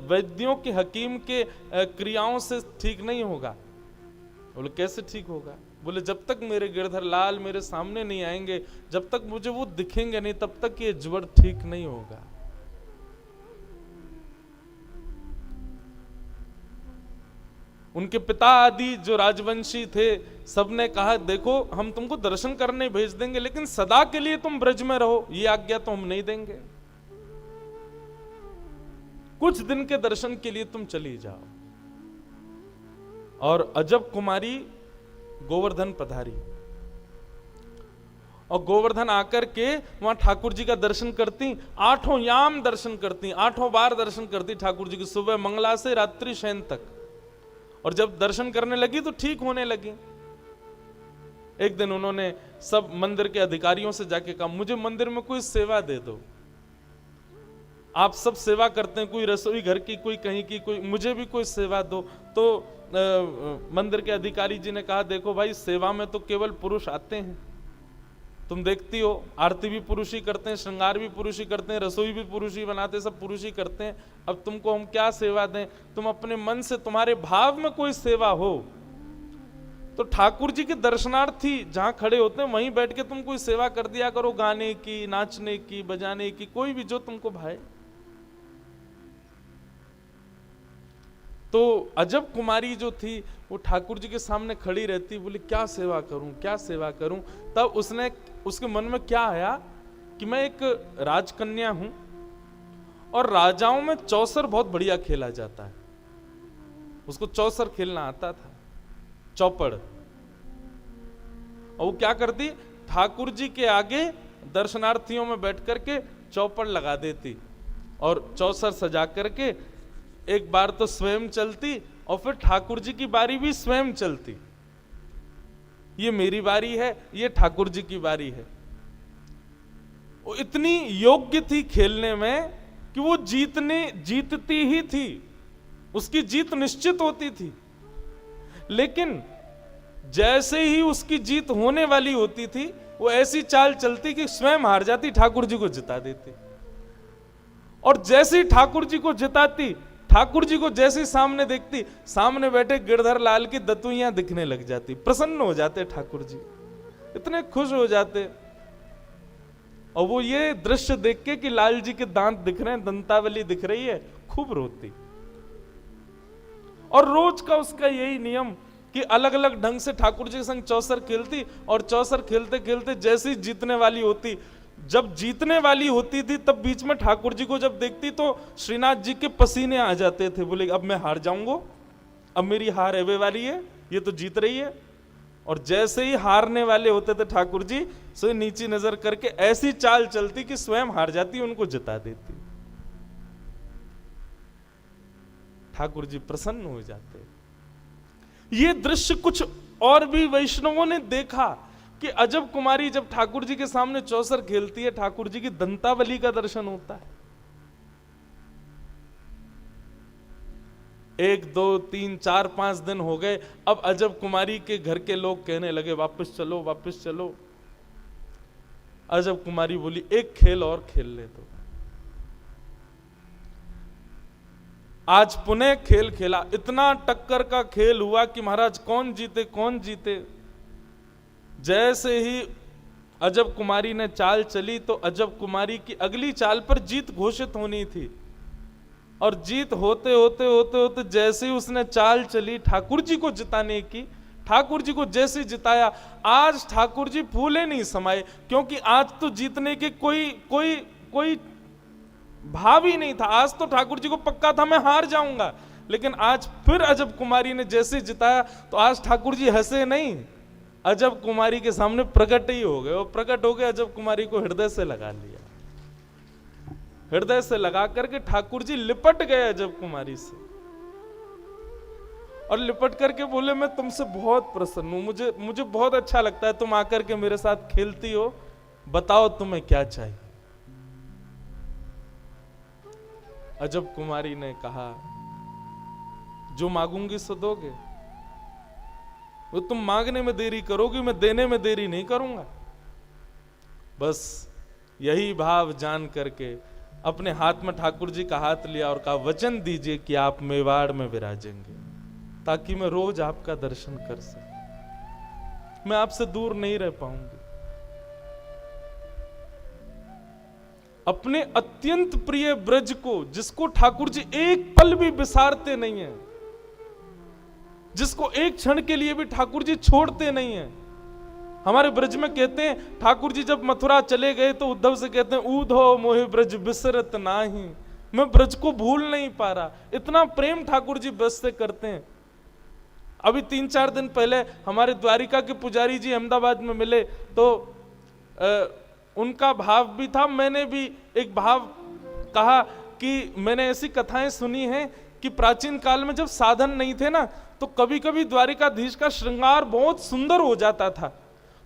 वैद्यों के, हकीम के क्रियाओं से ठीक नहीं होगा। बोले कैसे ठीक होगा? बोले जब तक मेरे गिरधर लाल मेरे सामने नहीं आएंगे, जब तक मुझे वो दिखेंगे नहीं, तब तक ये ज्वर ठीक नहीं होगा। उनके पिता आदि जो राजवंशी थे, सबने कहा देखो हम तुमको दर्शन करने भेज देंगे, लेकिन सदा के लिए तुम ब्रज में रहो, ये आज्ञा तो हम नहीं देंगे। कुछ दिन के दर्शन के लिए तुम चली जाओ। और अजब कुमारी गोवर्धन पधारी और गोवर्धन आकर के वहां ठाकुर जी का दर्शन करती, 8 याम दर्शन करती, 8 बार दर्शन करती ठाकुर जी की, सुबह मंगला से रात्रि शयन तक। और जब दर्शन करने लगी तो ठीक होने लगी। एक दिन उन्होंने सब मंदिर के अधिकारियों से जाके कहा, मुझे मंदिर में कोई सेवा दे दो, आप सब सेवा करते हैं, कोई रसोई घर की, कोई कहीं की, कोई मुझे भी कोई सेवा दो। तो मंदिर के अधिकारी जी ने कहा, देखो भाई, सेवा में तो केवल पुरुष आते हैं, तुम देखती हो, आरती भी पुरुष ही करते हैं, श्रृंगार भी पुरुष ही करते हैं, रसोई भी पुरुष ही बनाते हैं, सब पुरुष ही करते हैं। अब तुमको हम क्या सेवा दें? तुम अपने मन से, तुम्हारे भाव में कोई सेवा हो तो ठाकुर जी के दर्शनार्थी जहां खड़े होते हैं वहीं बैठ के तुम कोई सेवा कर दिया करो, गाने की, नाचने की, बजाने की, कोई भी जो तुमको भाए। तो अजब कुमारी जो थी वो ठाकुर जी के सामने खड़ी रहती, बोली क्या सेवा करूं, क्या सेवा करूं। तब उसके मन में क्या आया कि मैं एक राजकन्या हूं और राजाओं में चौसर बहुत बढ़िया खेला जाता है, उसको चौसर खेलना आता था, चौपड़। और वो क्या करती, ठाकुर जी के आगे दर्शनार्थियों में बैठ करके चौपड़ लगा देती और चौसर सजा करके एक बार तो स्वयं चलती और फिर ठाकुर जी की बारी भी स्वयं चलती। ये मेरी बारी है, ये ठाकुर जी की बारी है। वो इतनी योग्य थी खेलने में कि वो जीतती ही थी, उसकी जीत निश्चित होती थी। लेकिन जैसे ही उसकी जीत होने वाली होती थी, वो ऐसी चाल चलती कि स्वयं हार जाती, ठाकुर जी को जिता देती। और जैसे ही ठाकुर जी को जिताती, ठाकुर जी को जैसे सामने देखती, सामने बैठे गिरधर लाल की दतुइयां दिखने लग जाती, प्रसन्न हो जाते ठाकुर जी, इतने खुश हो जाते। और वो ये दृश्य देख के कि लाल जी के दांत दिख रहे हैं, दंतावली दिख रही है, खूब रोती। और रोज का उसका यही नियम कि अलग अलग ढंग से ठाकुर जी के संग चौसर खेलती, और चौसर खेलते खेलते जैसी जीतने वाली होती, जब जीतने वाली होती थी तब बीच में ठाकुर जी को जब देखती तो श्रीनाथ जी के पसीने आ जाते थे, बोले अब मैं हार जाऊंगा, अब मेरी हार एवे वाली है, ये तो जीत रही है। और जैसे ही हारने वाले होते थे ठाकुर जी, सो नीची नजर करके ऐसी चाल चलती कि स्वयं हार जाती, उनको जिता देती। ठाकुर जी प्रसन्न हो जाते। ये दृश्य कुछ और भी वैष्णवों ने देखा कि अजब कुमारी जब ठाकुर जी के सामने चौसर खेलती है, ठाकुर जी की दंतावली का दर्शन होता है। 1, 2, 3, 4, 5 दिन हो गए, अब अजब कुमारी के घर के लोग कहने लगे वापस चलो, वापस चलो। अजब कुमारी बोली एक खेल और खेल ले दो। आज पुनः खेल खेला, इतना टक्कर का खेल हुआ कि महाराज कौन जीते कौन जीते। जैसे ही अजब कुमारी ने चाल चली तो अजब कुमारी की अगली चाल पर जीत घोषित होनी थी, और जीत होते होते होते होते जैसे ही उसने चाल चली ठाकुर जी को जिताने की, ठाकुर जी को जैसे जिताया, आज ठाकुर जी फूले नहीं समाये, क्योंकि आज तो जीतने के कोई भाव ही नहीं था। आज तो ठाकुर जी को पक्का था मैं हार जाऊंगा, लेकिन आज फिर अजब कुमारी ने जैसे जिताया तो आज ठाकुर जी हंसे नहीं, अजब कुमारी के सामने प्रकट ही हो गए। और प्रकट हो गए, अजब कुमारी को हृदय से लगा लिया, हृदय से लगा करके ठाकुर जी लिपट गए अजब कुमारी से, और लिपट करके बोले मैं तुमसे बहुत प्रसन्न हूं, मुझे बहुत अच्छा लगता है तुम आकर के मेरे साथ खेलती हो, बताओ तुम्हें क्या चाहिए। अजब कुमारी ने कहा जो मांगूंगी सो दोगे, वो तुम मांगने में देरी करोगी, मैं देने में देरी नहीं करूंगा। बस यही भाव जान करके अपने हाथ में ठाकुर जी का हाथ लिया और कहा वचन दीजिए कि आप मेवाड़ में विराजेंगे, ताकि मैं रोज आपका दर्शन कर सकूं, मैं आपसे दूर नहीं रह पाऊंगी। अपने अत्यंत प्रिय ब्रज को, जिसको ठाकुर जी एक पल भी बिसारते नहीं है, जिसको एक क्षण के लिए भी ठाकुर जी छोड़ते नहीं है। हमारे ब्रज में कहते हैं ठाकुर जी जब मथुरा चले गए तो उद्धव से कहते हैं ऊधो मोहि ब्रज बिसरत नाही, मैं ब्रज को भूल नहीं पा रहा। इतना प्रेम ठाकुर जी ब्रज से करते हैं। अभी 3-4 दिन पहले हमारे द्वारिका के पुजारी जी अहमदाबाद में मिले तो उनका भाव भी था। मैंने भी एक भाव कहा कि मैंने ऐसी कथाएं सुनी हैं कि प्राचीन काल में जब साधन नहीं थे ना, तो कभी कभी द्वारिकाधीश का श्रृंगार बहुत सुंदर हो जाता था।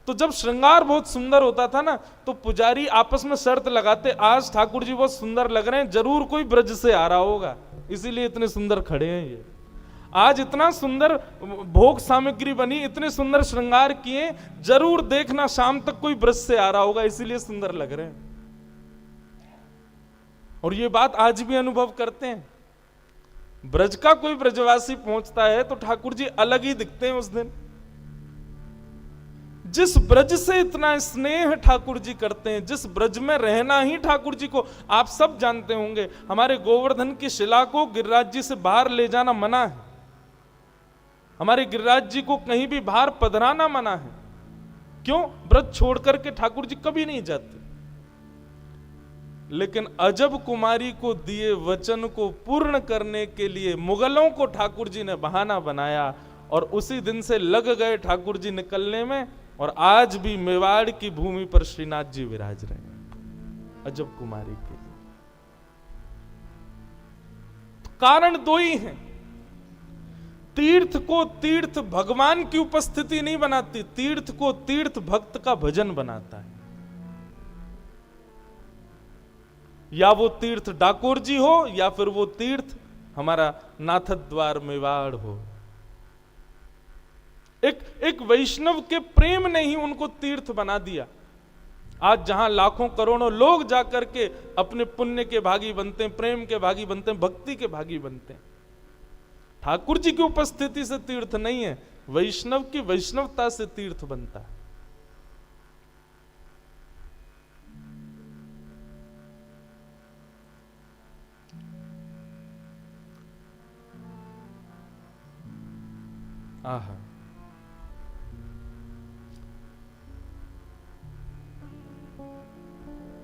तो जब श्रृंगार बहुत सुंदर होता था ना, तो पुजारी आपस में शर्त लगाते, आज ठाकुर जी बहुत सुंदर लग रहे हैं, जरूर कोई ब्रज से आ रहा होगा, इसीलिए इतने सुंदर खड़े हैं ये। आज इतना सुंदर भोग सामग्री बनी, इतने सुंदर श्रृंगार किए, जरूर देखना शाम तक कोई ब्रज से आ रहा होगा, इसीलिए सुंदर लग रहे हैं। और ये बात आज भी अनुभव करते हैं। ब्रज का कोई ब्रजवासी पहुंचता है तो ठाकुर जी अलग ही दिखते हैं उस दिन। जिस ब्रज से इतना स्नेह ठाकुर जी करते हैं, जिस ब्रज में रहना ही ठाकुर जी को, आप सब जानते होंगे, हमारे गोवर्धन की शिला को गिरिराज जी से बाहर ले जाना मना है, हमारे गिरिराज जी को कहीं भी बाहर पधराना मना है। क्यों? ब्रज छोड़ करके ठाकुर जी कभी नहीं जाते। लेकिन अजब कुमारी को दिए वचन को पूर्ण करने के लिए मुगलों को ठाकुर जी ने बहाना बनाया, और उसी दिन से लग गए ठाकुर जी निकलने में, और आज भी मेवाड़ की भूमि पर श्रीनाथ जी विराज रहे हैं अजब कुमारी के लिए। तो कारण दो ही हैं। तीर्थ को तीर्थ भगवान की उपस्थिति नहीं बनाती, तीर्थ को तीर्थ भक्त का भजन बनाता है। या वो तीर्थ डाकोर जी हो, या फिर वो तीर्थ हमारा नाथद्वार मेवाड़ हो। एक वैष्णव के प्रेम ने ही उनको तीर्थ बना दिया। आज जहां लाखों करोड़ों लोग जाकर के अपने पुण्य के भागी बनते हैं, प्रेम के भागी बनते हैं, भक्ति के भागी बनते हैं, ठाकुर जी की उपस्थिति से तीर्थ नहीं है, वैष्णव की वैष्णवता से तीर्थ बनता है। आहा,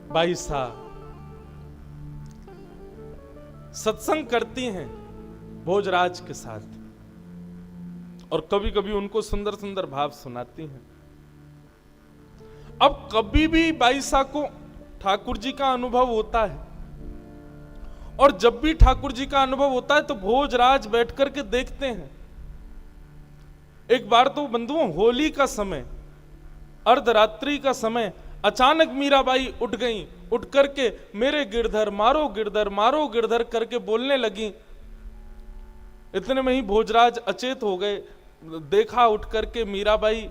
भाई साहब सत्संग करती हैं भोजराज के साथ, और कभी कभी उनको सुंदर सुंदर भाव सुनाती हैं। अब कभी भी बाईसा को ठाकुर जी का अनुभव होता है, और जब भी ठाकुर जी का अनुभव होता है तो भोजराज बैठ करके देखते हैं। एक बार तो बंधुओं, होली का समय, अर्धरात्रि का समय, अचानक मीराबाई उठ गई, उठ करके मेरे गिरधर मारो गिरधर मारो गिरधर करके बोलने लगी। इतने में ही भोजराज अचेत हो गए। देखा उठ करके मीराबाई,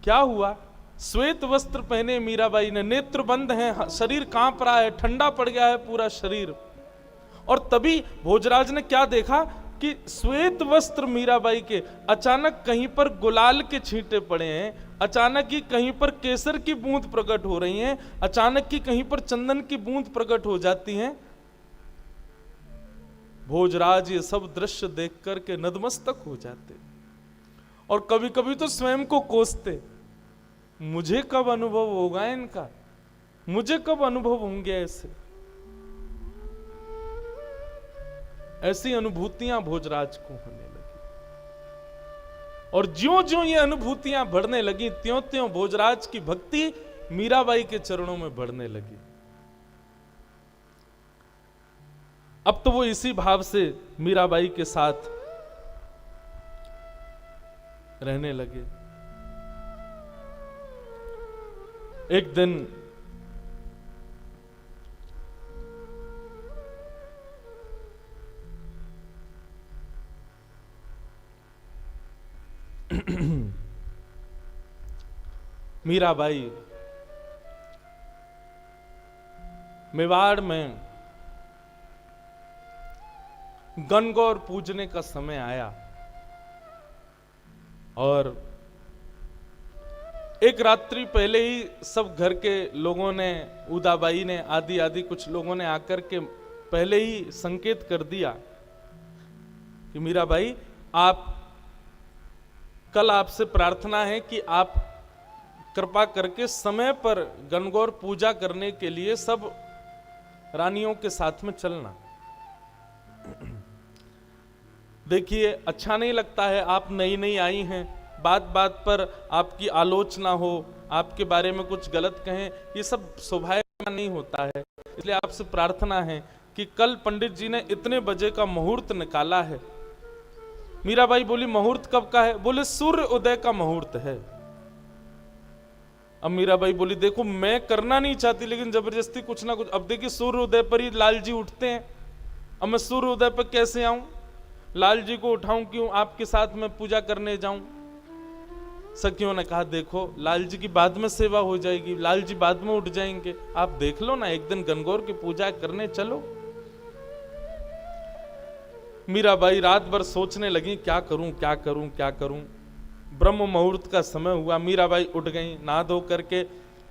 क्या हुआ? श्वेत वस्त्र पहने मीराबाई ने, नेत्र बंद हैं, शरीर कांप रहा है, ठंडा पड़ गया है पूरा शरीर। और तभी भोजराज ने क्या देखा कि श्वेत वस्त्र मीराबाई के अचानक कहीं पर गुलाल के छींटे पड़े हैं, अचानक ही कहीं पर केसर की बूंद प्रकट हो रही हैं, अचानक ही कहीं पर चंदन की बूंद प्रकट हो जाती हैं। भोजराज ये सब दृश्य देख करके नतमस्तक हो जाते, और कभी कभी तो स्वयं को कोसते, मुझे कब अनुभव होगा इनका, मुझे कब अनुभव होंगे ऐसे। ऐसी अनुभूतियां भोजराज को होने लगी, और ज्यों ज्यों ये अनुभूतियां बढ़ने लगी, त्यों त्यों भोजराज की भक्ति मीराबाई के चरणों में बढ़ने लगी। अब तो वो इसी भाव से मीराबाई के साथ रहने लगे। एक दिन मीराबाई मेवाड़ में गणगौर पूजने का समय आया, और एक रात्रि पहले ही सब घर के लोगों ने, उदाबाई ने, आदि आदि कुछ लोगों ने आकर के पहले ही संकेत कर दिया कि मीराबाई, आप कल आपसे प्रार्थना है कि आप कृपा करके समय पर गणगौर पूजा करने के लिए सब रानियों के साथ में चलना। देखिए, अच्छा नहीं लगता है, आप नई नई आई हैं, बात बात पर आपकी आलोचना हो, आपके बारे में कुछ गलत कहें, ये सब शोभायमान नहीं होता है। इसलिए आपसे प्रार्थना है कि कल पंडित जी ने इतने बजे का मुहूर्त निकाला है। मीराबाई बोली मुहूर्त कब का है? बोले सूर्य उदय का मुहूर्त है। अब मीराबाई बोली देखो मैं करना नहीं चाहती लेकिन जबरदस्ती कुछ ना कुछ। अब देखिए सूर्य उदय पर ही लाल जी उठते हैं, अब मैं सूर्य उदय पर कैसे आऊं? लाल जी को उठाऊं क्यों? आपके साथ में पूजा करने जाऊं? सखियों ने कहा देखो लाल जी की बाद में सेवा हो जाएगी, लाल जी बाद में उठ जाएंगे, आप देख लो ना, एक दिन गणगौर की पूजा करने चलो। मीराबाई रात भर सोचने लगी क्या करूं क्या करूं क्या करूं। ब्रह्म मुहूर्त का समय हुआ, मीराबाई उठ गई, नहा धो करके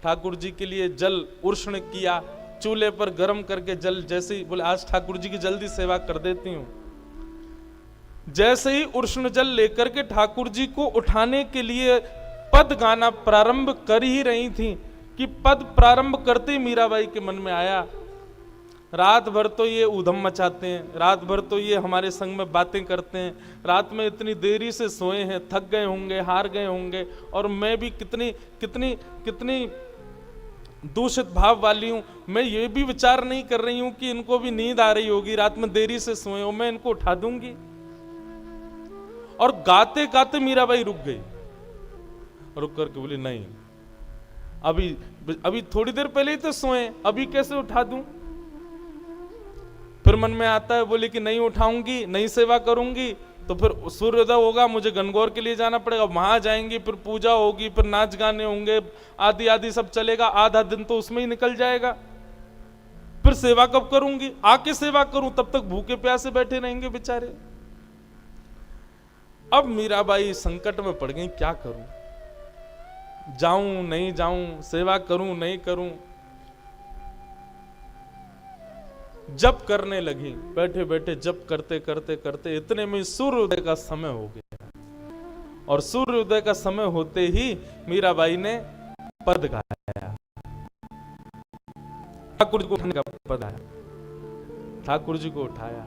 ठाकुर जी के लिए जल उष्ण किया, चूल्हे पर गर्म करके जल, जैसे ही बोले आज ठाकुर जी की जल्दी सेवा कर देती हूं। जैसे ही उष्ण जल लेकर के ठाकुर जी को उठाने के लिए पद गाना प्रारंभ कर ही रही थी कि पद प्रारंभ करते ही मीराबाई के मन में आया रात भर तो ये उधम मचाते हैं, रात भर तो ये हमारे संग में बातें करते हैं, रात में इतनी देरी से सोए हैं, थक गए होंगे, हार गए होंगे, और मैं भी कितनी कितनी कितनी दूषित भाव वाली हूं। मैं ये भी विचार नहीं कर रही हूं कि इनको भी नींद आ रही होगी, रात में देरी से सोए हो, मैं इनको उठा दूंगी। और गाते गाते मीराबाई रुक गई, रुक करके बोली नहीं अभी अभी थोड़ी देर पहले ही तो सोए, अभी कैसे उठा दूं? फिर मन में आता है बोले कि नहीं उठाऊंगी, नहीं सेवा करूंगी तो फिर सूर्योदय होगा, मुझे गणगौर के लिए जाना पड़ेगा, वहां जाएंगी, फिर पूजा होगी, फिर नाच गाने होंगे, आदि आदि सब चलेगा, आधा दिन तो उसमें ही निकल जाएगा। फिर सेवा कब करूंगी? आके सेवा करूं, तब तक भूखे प्यासे बैठे रहेंगे बेचारे। अब मीराबाई संकट में पड़ गई, क्या करूं, जाऊं नहीं जाऊं, सेवा करूं नहीं करूं। जप करने लगी, बैठे बैठे जप करते करते करते इतने में सूर्योदय का समय हो गया, और सूर्योदय का समय होते ही मीराबाई ने पद गाया, ठाकुर जी को उठाने का पद आया, ठाकुर जी को उठाया,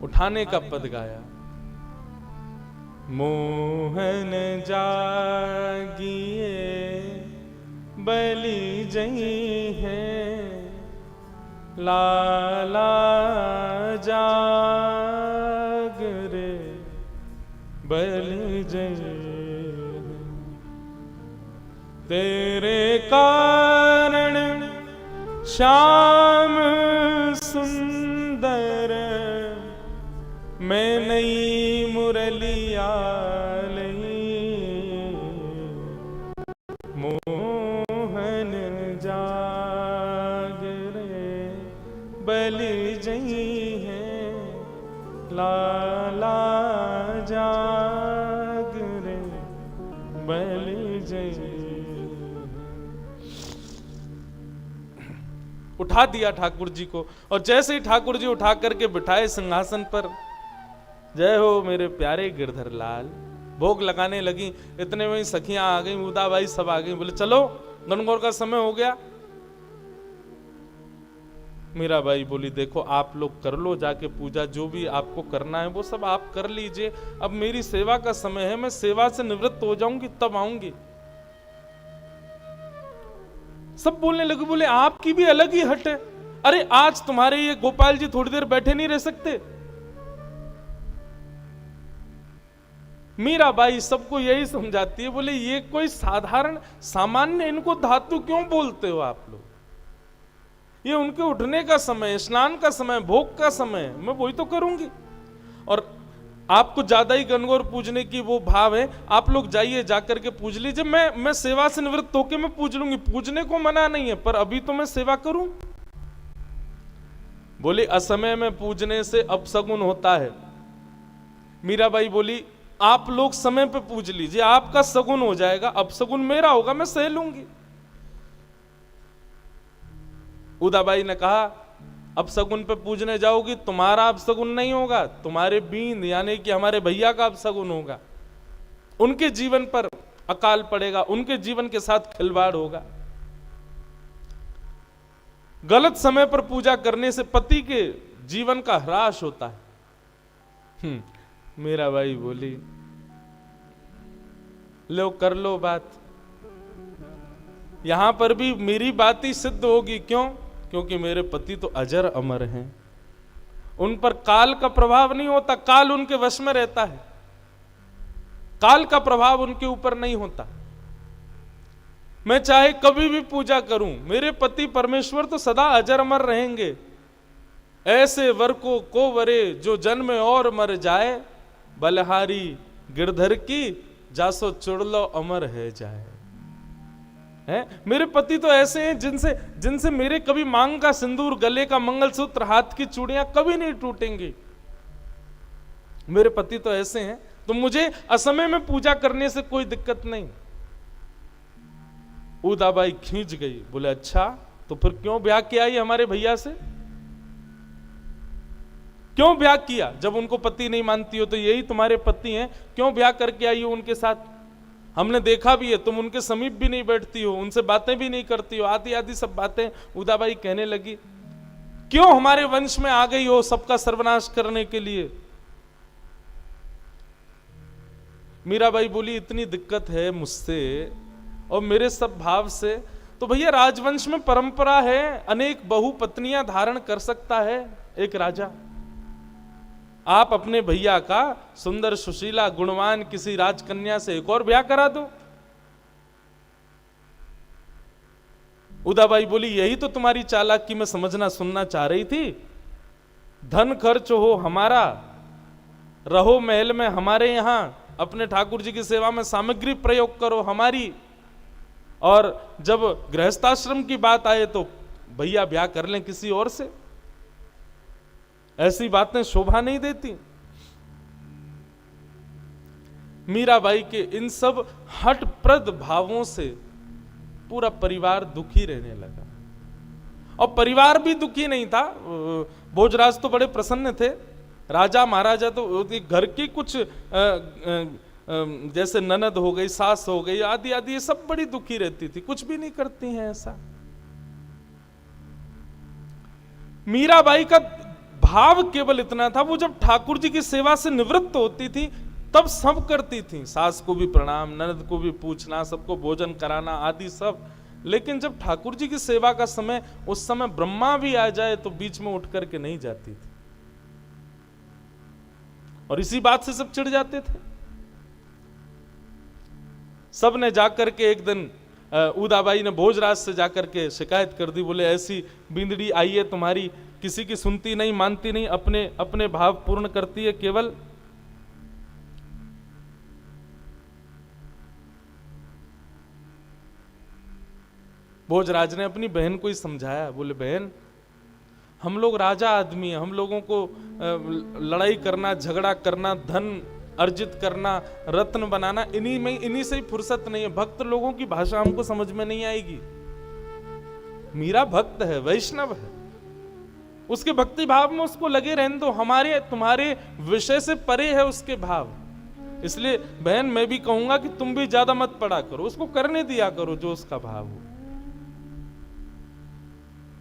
उठाने का पद गाया। मोहन जागिए बलि जई है, लाला जाग रे बलि जई, तेरे कारण श्याम सुंदर मैं नई मुरलिया लई, मोहन जाग रे बलि जई है, लाला जाग रे बलि जई। उठा दिया ठाकुर जी को, और जैसे ही ठाकुर जी उठा करके बिठाए सिंहासन पर, जय हो मेरे प्यारे गिरधर लाल, भोग लगाने लगी। इतने में सखियां आ गई, उदाबाई सब आ गई, बोले चलो गणगौर का समय हो गया। मीराबाई बोली देखो आप लोग कर लो जाके पूजा, जो भी आपको करना है वो सब आप कर लीजिए, अब मेरी सेवा का समय है, मैं सेवा से निवृत्त हो जाऊंगी तब आऊंगी। सब बोलने लगे, बोले आपकी भी अलग ही हट है, अरे आज तुम्हारे ये गोपाल जी थोड़ी देर बैठे नहीं रह सकते? मीराबाई सबको यही समझाती है, बोले ये कोई साधारण सामान्य इनको धातु क्यों बोलते हो आप लोग? ये उनके उठने का समय, स्नान का समय, भोग का समय, मैं वही तो करूंगी। और आपको ज्यादा ही गणगौर पूजने की वो भाव है, आप लोग जाइए जाकर के पूज लीजिए, मैं सेवा से निवृत्त होकर मैं पूज लूंगी, पूजने को मना नहीं है, पर अभी तो मैं सेवा करूं। बोली असमय में पूजने से अपशगुन होता है। मीराबाई बोली आप लोग समय पे पूज लीजिए, आपका सगुन हो जाएगा, अपशगुन मेरा होगा, मैं सह लूंगी। उदाबाई ने कहा अपशगुन पे पूजने जाओगी, तुम्हारा अपशगुन नहीं होगा, तुम्हारे बींद यानी कि हमारे भैया का अपशगुन होगा, उनके जीवन पर अकाल पड़ेगा, उनके जीवन के साथ खिलवाड़ होगा। गलत समय पर पूजा करने से पति के जीवन का ह्रास होता है। मीराबाई बोली, लो कर लो बात। यहां पर भी मेरी बात ही सिद्ध होगी। क्यों? क्योंकि मेरे पति तो अजर अमर हैं, उन पर काल का प्रभाव नहीं होता, काल उनके वश में रहता है, काल का प्रभाव उनके ऊपर नहीं होता। मैं चाहे कभी भी पूजा करूं, मेरे पति परमेश्वर तो सदा अजर अमर रहेंगे। ऐसे वर को वरे जो जन्म और मर जाए, बलहारी गिरधर की जासो चुड़लो अमर है जाए। है? मेरे पति तो ऐसे हैं जिनसे मेरे कभी मांग का सिंदूर, गले का मंगलसूत्र, हाथ की चूड़ियां कभी नहीं टूटेंगी। मेरे पति तो ऐसे हैं, तो मुझे असमय में पूजा करने से कोई दिक्कत नहीं। उदाबाई खींच गई, बोले अच्छा तो फिर क्यों ब्याह किया ये हमारे भैया से? क्यों ब्याह किया? जब उनको पति नहीं मानती हो तो यही तुम्हारे पति हैं, क्यों ब्याह करके आई हो उनके साथ? हमने देखा भी है, तुम उनके समीप भी नहीं बैठती हो, उनसे बातें भी नहीं करती हो, आदि आदि सब बातें उदाबाई कहने लगी। क्यों हमारे वंश में आ गई हो सबका सर्वनाश करने के लिए? मीराबाई बोली, इतनी दिक्कत है मुझसे और मेरे सब भाव से, तो भैया राजवंश में परंपरा है, अनेक बहु पत्नियां धारण कर सकता है एक राजा। आप अपने भैया का सुंदर सुशीला गुणवान किसी राजकन्या से एक और ब्याह करा दो। उदाबाई बोली, यही तो तुम्हारी चालाकी में समझना सुनना चाह रही थी। धन खर्च हो हमारा, रहो महल में हमारे यहां, अपने ठाकुर जी की सेवा में सामग्री प्रयोग करो हमारी, और जब गृहस्थाश्रम की बात आए तो भैया ब्याह कर लें किसी और से। ऐसी बातें शोभा नहीं देती। मीराबाई के इन सब हठप्रद भावों से पूरा परिवार दुखी रहने लगा, और परिवार भी दुखी नहीं था। भोजराज तो बड़े प्रसन्न थे, राजा महाराजा तो घर की कुछ जैसे ननद हो गई, सास हो गई, आदि आदि, ये सब बड़ी दुखी रहती थी, कुछ भी नहीं करती हैं ऐसा। मीराबाई का भाव केवल इतना था, वो जब ठाकुर जी की सेवा से निवृत्त होती थी तब सब करती थी, सास को भी प्रणाम, ननद को भी पूछना, सबको भोजन कराना आदि सब। लेकिन जब ठाकुर जी की सेवा का समय, उस समय ब्रह्मा भी आ जाए तो बीच में उठ करके नहीं जाती थी, और इसी बात से सब चिढ़ जाते थे। सब ने जाकर के एक दिन उदाबाई ने भोजराज से जाकर के शिकायत कर दी, बोले ऐसी बिंदड़ी आई है तुम्हारी, किसी की सुनती नहीं, मानती नहीं, अपने अपने भाव पूर्ण करती है केवल। भोजराज ने अपनी बहन को ही समझाया, बोले बहन हम लोग राजा आदमी हैं, हम लोगों को लड़ाई करना, झगड़ा करना, धन अर्जित करना, रत्न बनाना, इन्हीं से ही फुर्सत नहीं है। भक्त लोगों की भाषा हमको समझ में नहीं आएगी। मीरा भक्त है, वैष्णव है, उसके भक्ति भाव में उसको लगे रहने दो, हमारे तुम्हारे विषय से परे है उसके भाव। इसलिए बहन मैं भी कहूंगा कि तुम भी ज्यादा मत पड़ा करो, उसको करने दिया करो जो उसका भाव हो।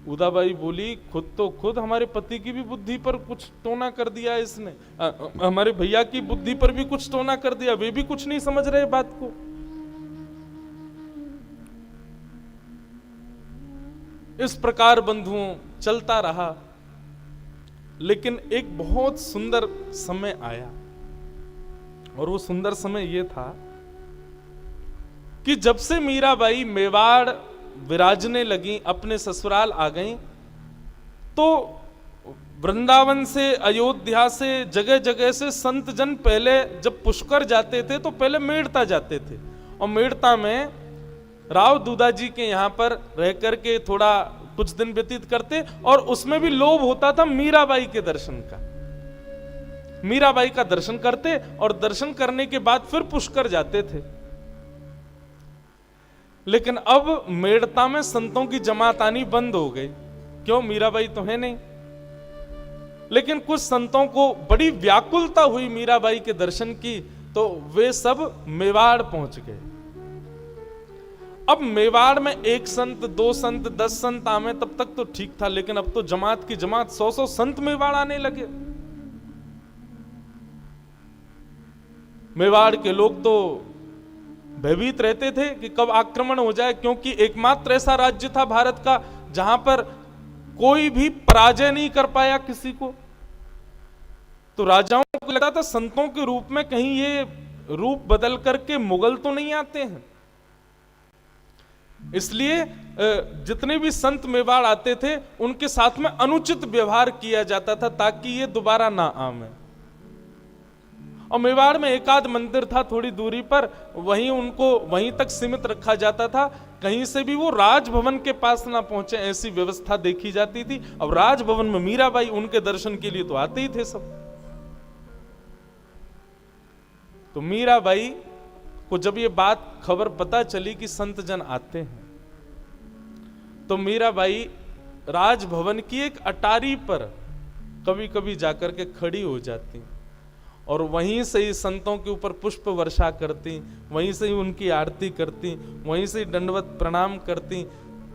उदाबाई बोली, खुद हमारे पति की भी बुद्धि पर कुछ टोना कर दिया इसने, हमारे भैया की बुद्धि पर भी कुछ टोना कर दिया, वे भी कुछ नहीं समझ रहे बात को। इस प्रकार बंधुओं चलता रहा, लेकिन एक बहुत सुंदर समय आया, और वो सुंदर समय ये था कि जब से मीराबाई मेवाड़ विराजने लगी, अपने ससुराल आ गईं, तो वृंदावन से, अयोध्या से, जगह जगह से संत जन पहले जब पुष्कर जाते थे तो पहले मेड़ता जाते थे, और मेड़ता में राव दूधा जी के यहाँ पर रह करके थोड़ा कुछ दिन व्यतीत करते, और उसमें भी लोभ होता था मीराबाई के दर्शन का। मीराबाई का दर्शन करते और दर्शन करने के बाद फिर पुष्कर जाते थे। लेकिन अब मेड़ता में संतों की जमात आनी बंद हो गई। क्यों? मीराबाई तो है नहीं। लेकिन कुछ संतों को बड़ी व्याकुलता हुई मीराबाई के दर्शन की, तो वे सब मेवाड़ पहुंच गए। अब मेवाड़ में एक संत, दो संत, 10 संत आवे तब तक तो ठीक था, लेकिन अब तो जमात की जमात 100-100 संत मेवाड़ आने लगे। मेवाड़ के लोग तो भयभीत रहते थे कि कब आक्रमण हो जाए, क्योंकि एकमात्र ऐसा राज्य था भारत का जहां पर कोई भी पराजय नहीं कर पाया किसी को। तो राजाओं को लगता था संतों के रूप में कहीं ये रूप बदल करके मुगल तो नहीं आते हैं। इसलिए जितने भी संत मेवाड़ आते थे उनके साथ में अनुचित व्यवहार किया जाता था ताकि ये दोबारा ना आवे। और मेवाड़ में एक आध मंदिर था थोड़ी दूरी पर, वहीं उनको वहीं तक सीमित रखा जाता था, कहीं से भी वो राजभवन के पास ना पहुंचे ऐसी व्यवस्था देखी जाती थी। अब राजभवन में मीराबाई उनके दर्शन के लिए तो आते ही थे सब। तो मीराबाई को जब ये बात खबर पता चली कि संत जन आते हैं, तो मीराबाई राजभवन की एक अटारी पर कभी कभी जाकर के खड़ी हो जाती और वहीं से ही संतों के ऊपर पुष्प वर्षा करती, वहीं से ही उनकी आरती करती, वहीं से ही दंडवत प्रणाम करती,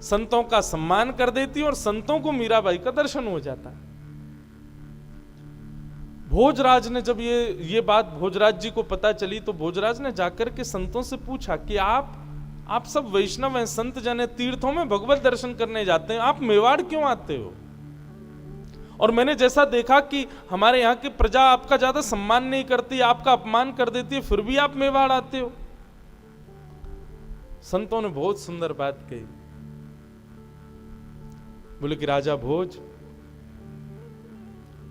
संतों का सम्मान कर देती और संतों को मीराबाई का दर्शन हो जाता। भोजराज ने जब ये बात भोजराज जी को पता चली तो भोजराज ने जाकर के संतों से पूछा कि आप सब वैष्णव हैं, संत जन हैं, तीर्थों में भगवत दर्शन करने जाते हैं, आप मेवाड़ क्यों आते हो? और मैंने जैसा देखा कि हमारे यहाँ की प्रजा आपका ज्यादा सम्मान नहीं करती, आपका अपमान कर देती है, फिर भी आप मेवाड़ आते हो। संतों ने बहुत सुंदर बात कही, बोले कि राजा भोज,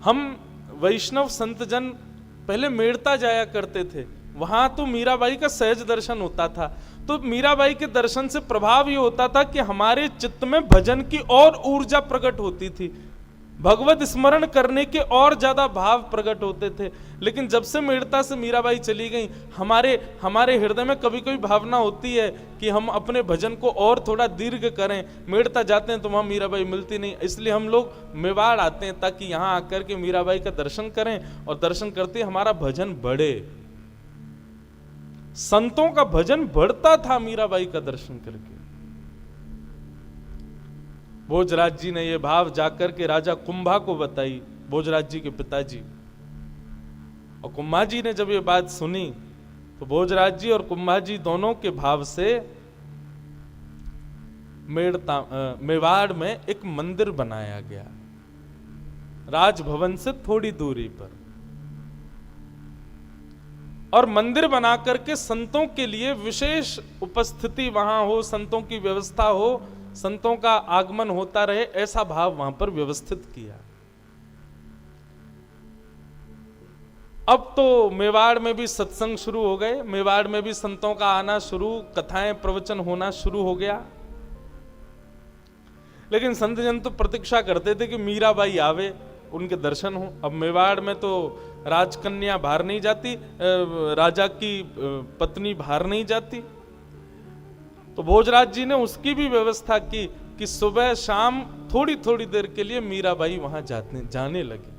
हम वैष्णव संत जन पहले मेड़ता जाया करते थे, वहां तो मीराबाई का सहज दर्शन होता था। तो मीराबाई के दर्शन से प्रभाव ये होता था कि हमारे चित्त में भजन की और ऊर्जा प्रकट होती थी, भगवत स्मरण करने के और ज्यादा भाव प्रकट होते थे। लेकिन जब से मेड़ता से मीराबाई चली गई, हमारे हृदय में कभी कभी भावना होती है कि हम अपने भजन को और थोड़ा दीर्घ करें। मेड़ता जाते हैं तो वहां मीराबाई मिलती नहीं, इसलिए हम लोग मेवाड़ आते हैं ताकि यहां आकर के मीराबाई का दर्शन करें और दर्शन करते हमारा भजन बढ़े। संतों का भजन बढ़ता था मीराबाई का दर्शन करके। भोजराज जी ने यह भाव जाकर के राजा कुंभा को बताई, भोजराज जी के पिताजी। और कुंभा जी ने जब ये बात सुनी तो भोजराज जी और कुंभा जी दोनों के भाव से मेवाड़ में एक मंदिर बनाया गया, राजभवन से थोड़ी दूरी पर। और मंदिर बना करके संतों के लिए विशेष उपस्थिति वहां हो, संतों की व्यवस्था हो, संतों का आगमन होता रहे, ऐसा भाव वहां पर व्यवस्थित किया। अब तो मेवाड़ में भी सत्संग शुरू हो गए, मेवाड़ में भी संतों का आना शुरू, कथाएं प्रवचन होना शुरू हो गया। लेकिन संत जन तो प्रतीक्षा करते थे कि मीराबाई आवे, उनके दर्शन हो। अब मेवाड़ में तो राजकन्या बाहर नहीं जाती, राजा की पत्नी बाहर नहीं जाती। तो भोजराज जी ने उसकी भी व्यवस्था की कि सुबह शाम थोड़ी थोड़ी देर के लिए मीराबाई वहां जाने लगी,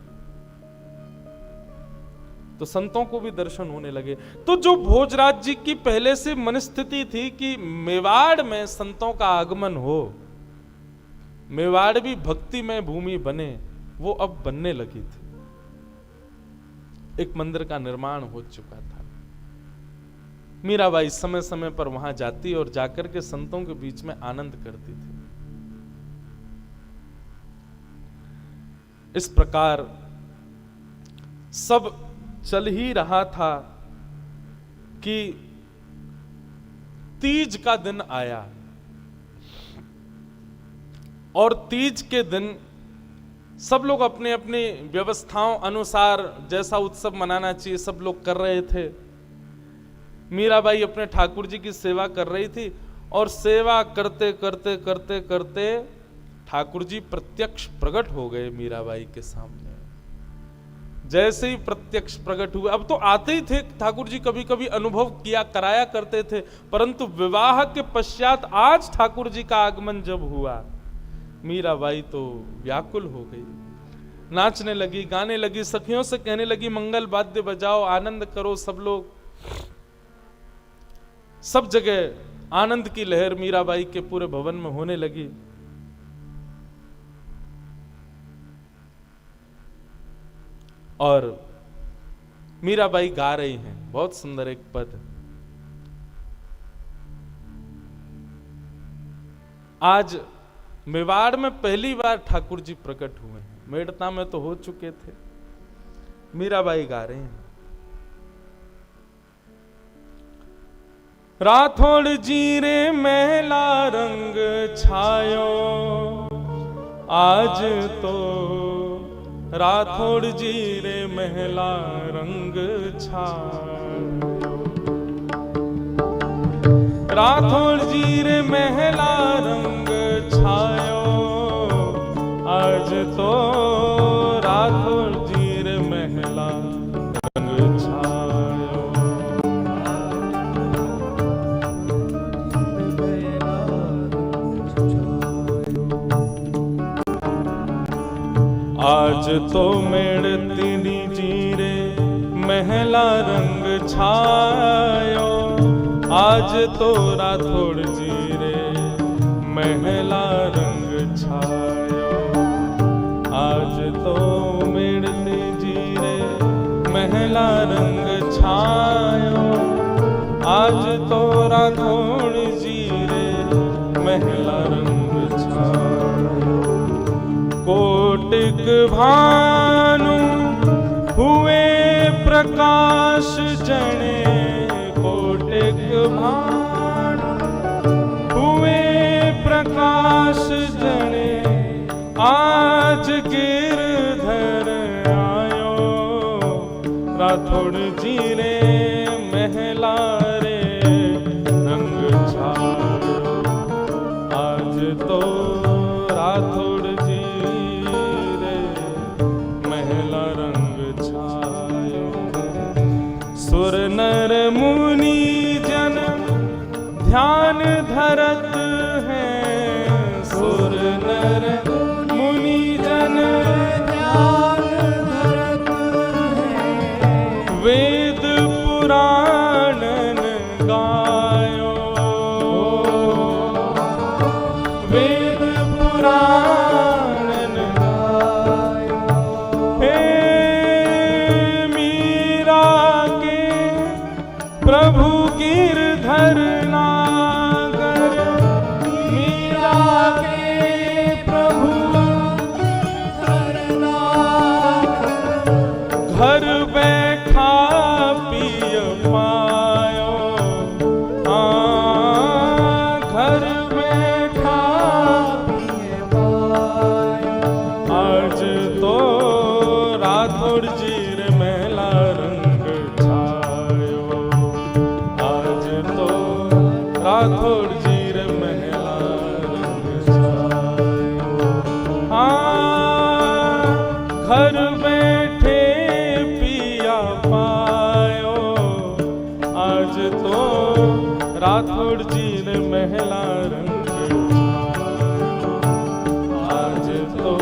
तो संतों को भी दर्शन होने लगे। तो जो भोजराज जी की पहले से मनस्थिति थी कि मेवाड़ में संतों का आगमन हो, मेवाड़ भी भक्तिमय भूमि बने, वो अब बनने लगी थी। एक मंदिर का निर्माण हो चुका था। मीराबाई समय समय पर वहां जाती और जाकर के संतों के बीच में आनंद करती थी। इस प्रकार सब चल ही रहा था कि तीज का दिन आया और तीज के दिन सब लोग अपने अपनी व्यवस्थाओं अनुसार जैसा उत्सव मनाना चाहिए सब लोग कर रहे थे। मीराबाई अपने ठाकुर जी की सेवा कर रही थी और सेवा करते करते करते करते ठाकुर जी प्रत्यक्ष प्रकट हो गए मीराबाई के सामने। जैसे ही प्रत्यक्ष प्रकट हुए, अब तो आते ही थे ठाकुर जी, कभी कभी अनुभव किया कराया करते थे, परंतु विवाह के पश्चात आज ठाकुर जी का आगमन जब हुआ, मीराबाई तो व्याकुल हो गई, नाचने लगी, गाने लगी, सखियों से कहने लगी मंगल वाद्य बजाओ, आनंद करो सब लोग। सब जगह आनंद की लहर मीराबाई के पूरे भवन में होने लगी। और मीराबाई गा रही हैं बहुत सुंदर एक पद। आज मेवाड़ में पहली बार ठाकुर जी प्रकट हुए हैं, मेड़ता में तो हो चुके थे। मीराबाई गा रहे हैं, राठौड़ जी रे महला रंग छायो, आज तो राठौड़ जी रे महला रंग छायो, राठौड़ जी रे महला रंग छायो, आज तो राठौड़ जी रे महला रंग छायो। आज तो मेड़ती जी रे महला रंग छायो, आज तो राठौड़ जी रे महला रंग छायो, आज तो मेड़ती जी रे महला रंग छायो, आज तो राठौड़ जी रे महला रंग छायो। कोटिक भानु हुए प्रकाश जने, कोटिक भानु हुए प्रकाश जने, आज गिरधर आयो, राठौड़ जी रे महला रे रंग छायो, आज तो राठौड़ जी रे महला रंग छायो। सुर नर मुनि जन ध्यान धरत हैं, सुर नर मुनि जन ध्यान धरत हैं, वेद पुराणन गायो, वेद पुराणन गायो। हे मीरा के प्रभु गिरधर नागर, मीरा के प्रभु गिरधर नागर, घर बैठा पिय पायो, घर बैठा पिय पायो, आज तो राठौड़ जी रे महला रंग छायो, आज तो राठौड़ जी रे महला रंग छायो। घर बैठे पिया पायो, आज तो राठौड़ जी रे महला रंग छायो, आज तो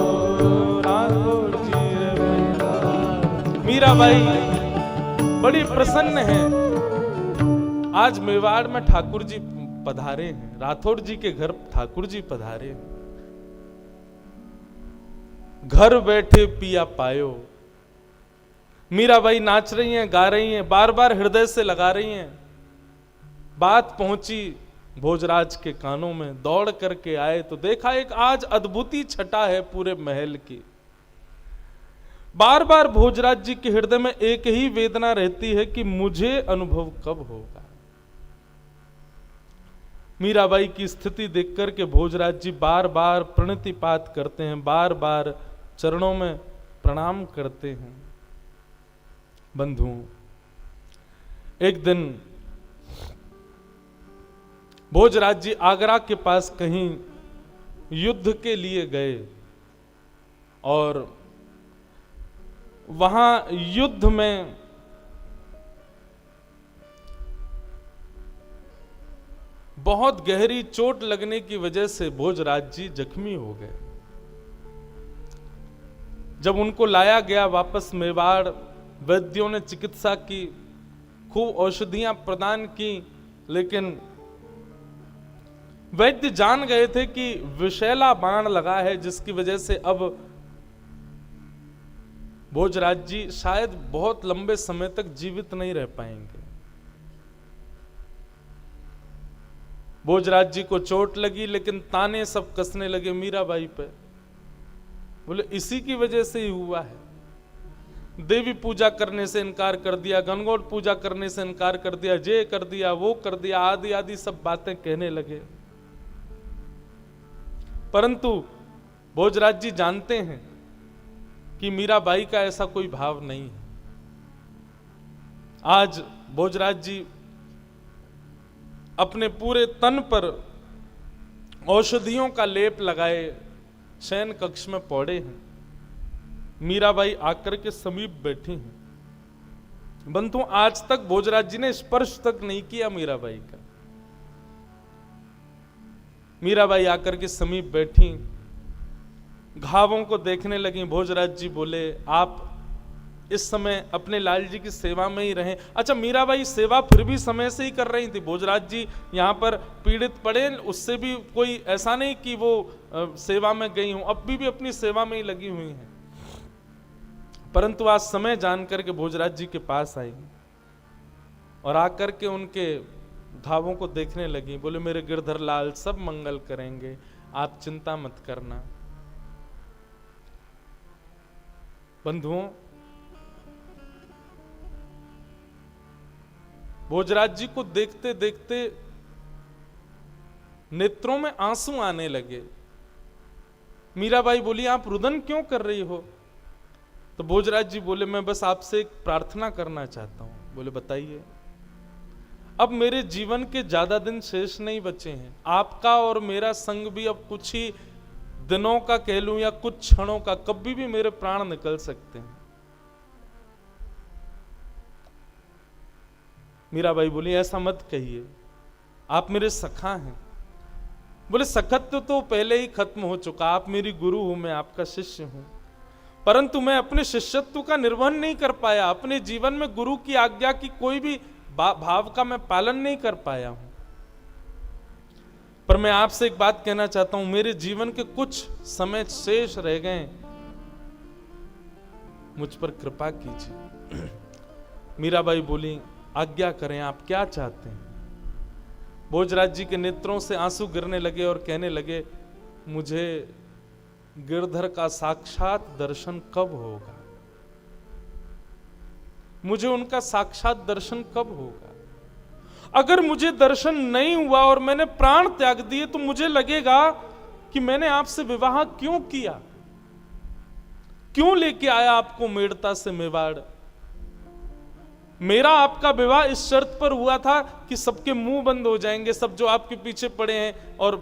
राठौड़ जी रे महला। मीराबाई बड़ी प्रसन्न है। आज मेवाड़ में ठाकुर जी पधारे हैं, राठौड़ जी के घर ठाकुर जी पधारे हैं। घर बैठे पिया पायो। मीराबाई नाच रही हैं, गा रही हैं, बार बार हृदय से लगा रही हैं। बात पहुंची भोजराज के कानों में, दौड़ करके आए तो देखा एक आज अद्भुती छटा है पूरे महल की। बार बार भोजराज जी के हृदय में एक ही वेदना रहती है कि मुझे अनुभव कब होगा। मीराबाई की स्थिति देखकर के भोजराज जी बार बार प्रणतिपात करते हैं, बार बार चरणों में प्रणाम करते हैं। बंधुओं, एक दिन भोजराज जी आगरा के पास कहीं युद्ध के लिए गए और वहां युद्ध में बहुत गहरी चोट लगने की वजह से भोजराज जी जख्मी हो गए। जब उनको लाया गया वापस मेवाड़, वैद्यों ने चिकित्सा की, खूब औषधियां प्रदान की, लेकिन वैद्य जान गए थे कि विषैला बाण लगा है, जिसकी वजह से अब भोजराज जी शायद बहुत लंबे समय तक जीवित नहीं रह पाएंगे। भोजराज जी को चोट लगी, लेकिन ताने सब कसने लगे मीराबाई पे। बोले इसी की वजह से ही हुआ है। देवी पूजा करने से इनकार कर दिया, गणगौर पूजा करने से इनकार कर दिया, ये कर दिया, वो कर दिया, आदि आदि सब बातें कहने लगे। परंतु भोजराज जी जानते हैं कि मीराबाई का ऐसा कोई भाव नहीं है। आज भोजराज जी अपने पूरे तन पर औषधियों का लेप लगाए शयन कक्ष में पौड़े हैं। मीराबाई आकर के समीप बैठी हैं। बंधु, आज तक भोजराज जी ने स्पर्श तक नहीं किया मीराबाई का। मीराबाई आकर के समीप बैठी, घावों को देखने लगी। भोजराज जी बोले आप इस समय अपने लाल जी की सेवा में ही रहें। अच्छा, मीराबाई सेवा फिर भी समय से ही कर रही थी। भोजराज जी यहाँ पर पीड़ित पड़े, उससे भी कोई ऐसा नहीं कि वो सेवा में गई हूं, अब भी अपनी सेवा में ही लगी हुई हैं। परंतु आज समय जान करके भोजराज जी के पास आई और आकर के उनके घावों को देखने लगी। बोले मेरे गिरधर लाल सब मंगल करेंगे, आप चिंता मत करना। बंधुओं, भोजराज जी को देखते देखते नेत्रों में आंसू आने लगे। मीराबाई बोली आप रुदन क्यों कर रही हो? तो भोजराज जी बोले मैं बस आपसे एक प्रार्थना करना चाहता हूं। बोले बताइए। अब मेरे जीवन के ज्यादा दिन शेष नहीं बचे हैं। आपका और मेरा संग भी अब कुछ ही दिनों का कह लूं या कुछ क्षणों का, कभी भी मेरे प्राण निकल सकते हैं। मीराबाई बोली ऐसा मत कहिए, आप मेरे सखा हैं। बोले सखत्व तो पहले ही खत्म हो चुका, आप मेरी गुरु हूं, मैं आपका शिष्य हूं, परंतु मैं अपने शिष्यत्व का निर्वहन नहीं कर पाया। अपने जीवन में गुरु की आज्ञा की कोई भी भाव का मैं पालन नहीं कर पाया हूं। पर मैं आपसे एक बात कहना चाहता हूं, मेरे जीवन के कुछ समय शेष रह गए, मुझ पर कृपा कीजिए। मीराबाई बोली आज्ञा करें, आप क्या चाहते हैं? भोजराज जी के नेत्रों से आंसू गिरने लगे और कहने लगे मुझे गिरधर का साक्षात दर्शन कब होगा? मुझे उनका साक्षात दर्शन कब होगा? अगर मुझे दर्शन नहीं हुआ और मैंने प्राण त्याग दिए तो मुझे लगेगा कि मैंने आपसे विवाह क्यों किया, क्यों लेके आया आपको मेड़ता से मेवाड़। मेरा आपका विवाह इस शर्त पर हुआ था कि सबके मुंह बंद हो जाएंगे, सब जो आपके पीछे पड़े हैं, और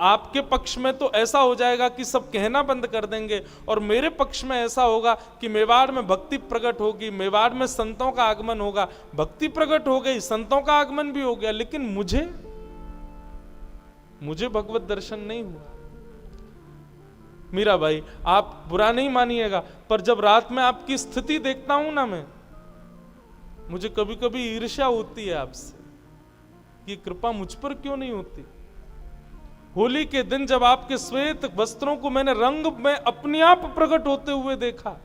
आपके पक्ष में तो ऐसा हो जाएगा कि सब कहना बंद कर देंगे, और मेरे पक्ष में ऐसा होगा कि मेवाड़ में भक्ति प्रकट होगी, मेवाड़ में संतों का आगमन होगा। भक्ति प्रकट हो गई, संतों का आगमन भी हो गया, लेकिन मुझे भगवत दर्शन नहीं हुआ। मीराबाई आप बुरा नहीं मानिएगा, पर जब रात में आपकी स्थिति देखता हूं ना, मैं मुझे कभी कभी ईर्ष्या होती है आपसे कि कृपा मुझ पर क्यों नहीं होती। होली के दिन जब आपके श्वेत वस्त्रों को मैंने रंग में अपने आप प्रकट होते हुए देखा,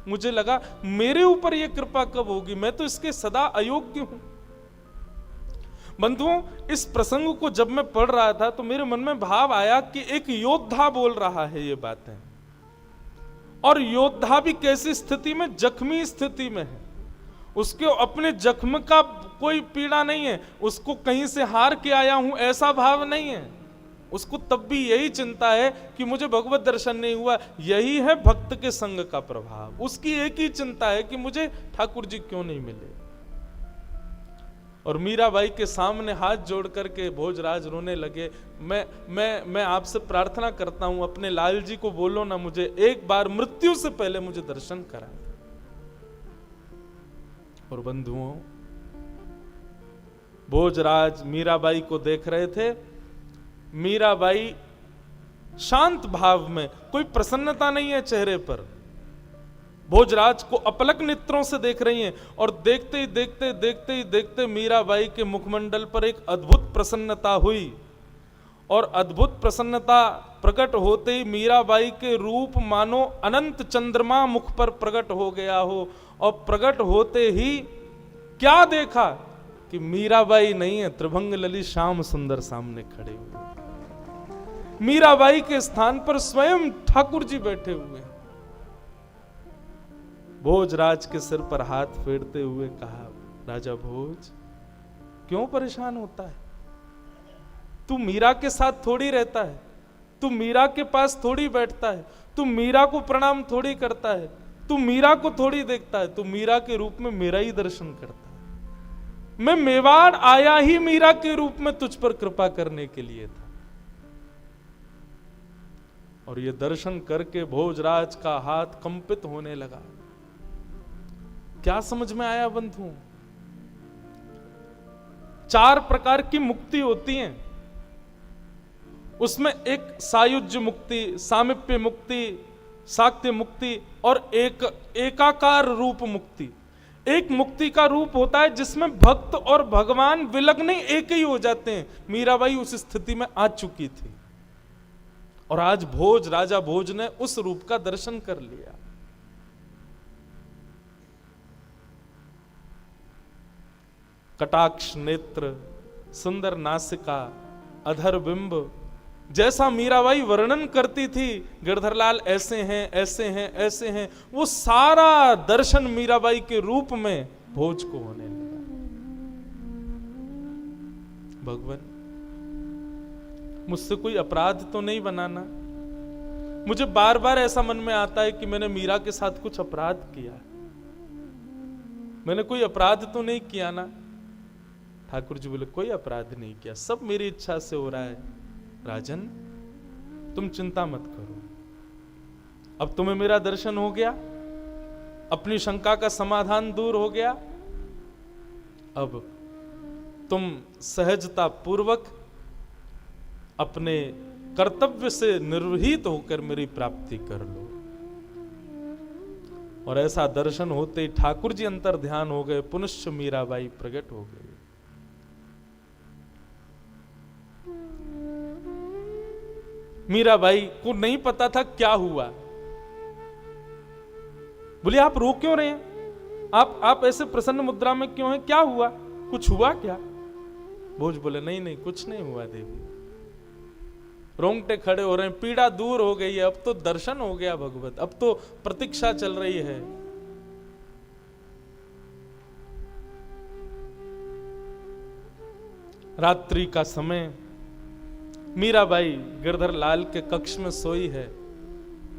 मुझे लगा मेरे ऊपर यह कृपा कब होगी, मैं तो इसके सदा अयोग्य हूं। बंधुओं, इस प्रसंग को जब मैं पढ़ रहा था तो मेरे मन में भाव आया कि एक योद्धा बोल रहा है ये बातें, और योद्धा भी कैसी स्थिति में? जख्मी स्थिति में है। उसके अपने जख्म का कोई पीड़ा नहीं है, उसको कहीं से हार के आया हूं ऐसा भाव नहीं है। उसको तब भी यही चिंता है कि मुझे भगवत दर्शन नहीं हुआ। यही है भक्त के संग का प्रभाव। उसकी एक ही चिंता है कि मुझे ठाकुर जी क्यों नहीं मिले। और मीराबाई के सामने हाथ जोड़ करके भोजराज रोने लगे। मैं आपसे प्रार्थना करता हूं, अपने लाल जी को बोलो ना, मुझे एक बार मृत्यु से पहले मुझे दर्शन कराएं। और बंधुओं, भोजराज मीराबाई को देख रहे थे। मीराबाई शांत भाव में, कोई प्रसन्नता नहीं है चेहरे पर, भोजराज को अपलक नेत्रों से देख रही हैं। और देखते ही देखते मीराबाई के मुखमंडल पर एक अद्भुत प्रसन्नता हुई। और अद्भुत प्रसन्नता प्रकट होते ही मीराबाई के रूप मानो अनंत चंद्रमा मुख पर प्रकट हो गया हो, और प्रकट होते ही क्या देखा कि मीराबाई नहीं है, त्रिभंग ललित श्याम सुंदर सामने खड़े हुए। मीराबाई के स्थान पर स्वयं ठाकुर जी बैठे हुए। भोजराज के सिर पर हाथ फेरते हुए कहा, राजा भोज क्यों परेशान होता है? तू मीरा के साथ थोड़ी रहता है, तू मीरा के पास थोड़ी बैठता है, तू मीरा को प्रणाम थोड़ी करता है, तू मीरा को थोड़ी देखता है, तू मीरा के रूप में मेरा ही दर्शन करता है। मैं मेवाड़ आया ही मीरा के रूप में तुझ पर कृपा करने के लिए था। और ये दर्शन करके भोजराज का हाथ कंपित होने लगा। क्या समझ में आया बंधुओं? 4 प्रकार की मुक्ति होती हैं, उसमें एक सायुज्य मुक्ति, सामिप्य मुक्ति, साक्त्य मुक्ति और एकाकार रूप मुक्ति। एक मुक्ति का रूप होता है जिसमें भक्त और भगवान विलग्न एक ही हो जाते हैं। मीराबाई उस स्थिति में आ चुकी थी और आज राजा भोज ने उस रूप का दर्शन कर लिया। कटाक्ष नेत्र, सुंदर नासिका, अधर बिंब, जैसा मीराबाई वर्णन करती थी, गिरधरलाल ऐसे हैं, ऐसे हैं, ऐसे हैं, वो सारा दर्शन मीराबाई के रूप में भोज को होने लगा। भगवान मुझसे कोई अपराध तो नहीं बनाना। मुझे बार बार ऐसा मन में आता है कि मैंने मीरा के साथ कुछ अपराध किया। मैंने कोई अपराध तो नहीं किया ना? ठाकुर जी बोले कोई अपराध नहीं किया, सब मेरी इच्छा से हो रहा है। राजन तुम चिंता मत करो, अब तुम्हें मेरा दर्शन हो गया, अपनी शंका का समाधान दूर हो गया। अब तुम सहजता पूर्वक अपने कर्तव्य से निर्वहित होकर मेरी प्राप्ति कर लो। और ऐसा दर्शन होते ही ठाकुर जी अंतर ध्यान हो गए, पुनश्च मीराबाई प्रकट हो गई। मीराबाई को नहीं पता था क्या हुआ। बोले आप रो क्यों रहे हैं? आप ऐसे प्रसन्न मुद्रा में क्यों हैं? क्या हुआ? कुछ हुआ क्या? भोज बोले नहीं नहीं कुछ नहीं हुआ देवी। रोंगटे खड़े हो रहे हैं, पीड़ा दूर हो गई है, अब तो दर्शन हो गया भगवत, अब तो प्रतीक्षा चल रही है। रात्रि का समय, मीराबाई गिरधर लाल के कक्ष में सोई है।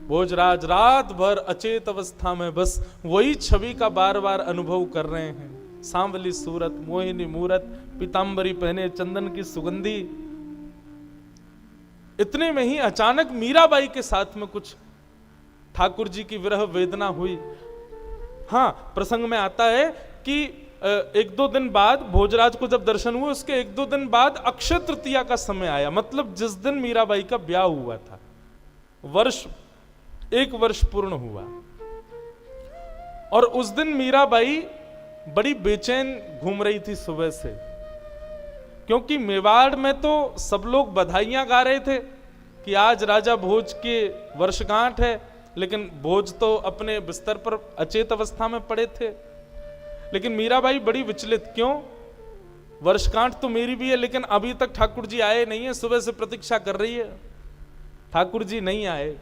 भोजराज रात भर अचेत अवस्था में बस वही छवि का बार बार अनुभव कर रहे हैं। सांवली सूरत, मोहिनी मूरत, पीतांबरी पहने, चंदन की सुगंधी। इतने में ही अचानक मीराबाई के साथ में कुछ ठाकुर जी की विरह वेदना हुई। हाँ, प्रसंग में आता है कि 1-2 दिन बाद भोजराज को जब दर्शन हुए, उसके 1-2 दिन बाद अक्षय तृतीया का समय आया। मतलब जिस दिन मीराबाई का ब्याह हुआ था, 1 वर्ष पूर्ण हुआ। और उस दिन मीराबाई बड़ी बेचैन घूम रही थी सुबह से, क्योंकि मेवाड़ में तो सब लोग बधाइयां गा रहे थे कि आज राजा भोज के वर्षगांठ है, लेकिन भोज तो अपने बिस्तर पर अचेत अवस्था में पड़े थे। लेकिन मीराबाई बड़ी विचलित, क्यों? वर्षगांठ तो मेरी भी है, लेकिन अभी तक ठाकुर जी आए नहीं है। सुबह से प्रतीक्षा कर रही है, ठाकुर जी नहीं आए।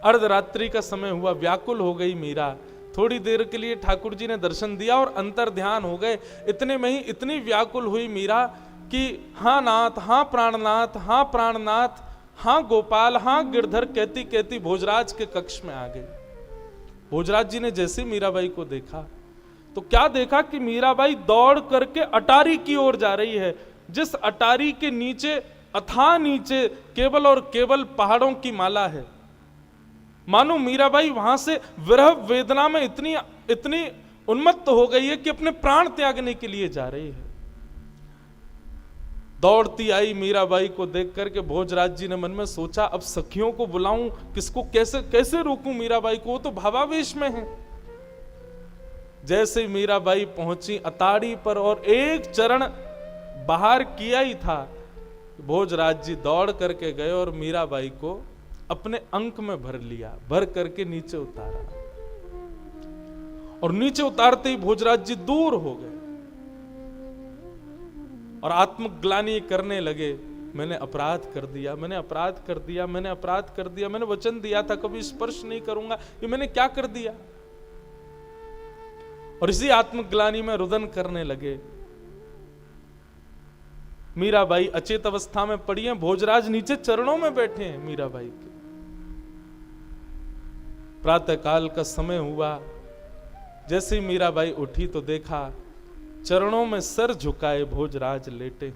अर्धरात्रि का समय हुआ, व्याकुल हो गई मीरा। थोड़ी देर के लिए ठाकुर जी ने दर्शन दिया और अंतर ध्यान हो गए। इतने में ही इतनी व्याकुल हुई मीरा कि हाँ नाथ, हाँ प्राणनाथ, हाँ प्राणनाथ, हाँ गोपाल, हाँ गिरधर कहती कहती भोजराज के कक्ष में आ गई। भोजराज जी ने जैसे मीराबाई को देखा तो क्या देखा कि मीराबाई दौड़ करके अटारी की ओर जा रही है, जिस अटारी के नीचे अथाह नीचे केवल और केवल पहाड़ों की माला है। मानो मीराबाई वहां से विरह वेदना में इतनी उन्मत्त हो गई है कि अपने प्राण त्यागने के लिए जा रही है। दौड़ती आई मीराबाई को देख करके भोजराज जी ने मन में सोचा, अब सखियों को बुलाऊं, किसको कैसे रोकूं मीराबाई को, वो तो भावावेश में है। जैसे मीराबाई पहुंची अताड़ी पर और एक चरण बाहर किया ही था भोजराज जी दौड़ करके गए और मीराबाई को अपने अंक में भर लिया, भर करके नीचे उतारा, और नीचे उतारते ही भोजराज जी दूर हो गए और आत्मग्लानि करने लगे, मैंने अपराध कर दिया, मैंने अपराध कर दिया, मैंने अपराध कर दिया, मैंने वचन दिया था कभी स्पर्श नहीं करूंगा, ये मैंने क्या कर दिया। और इसी आत्मग्लानि में रुदन करने लगे। मीराबाई अचेत अवस्था में पड़ी हैं, भोजराज नीचे चरणों में बैठे हैं मीराबाई के। प्रातः काल का समय हुआ, जैसे ही मीराबाई उठी तो देखा चरणों में सर झुकाए भोजराज लेटे।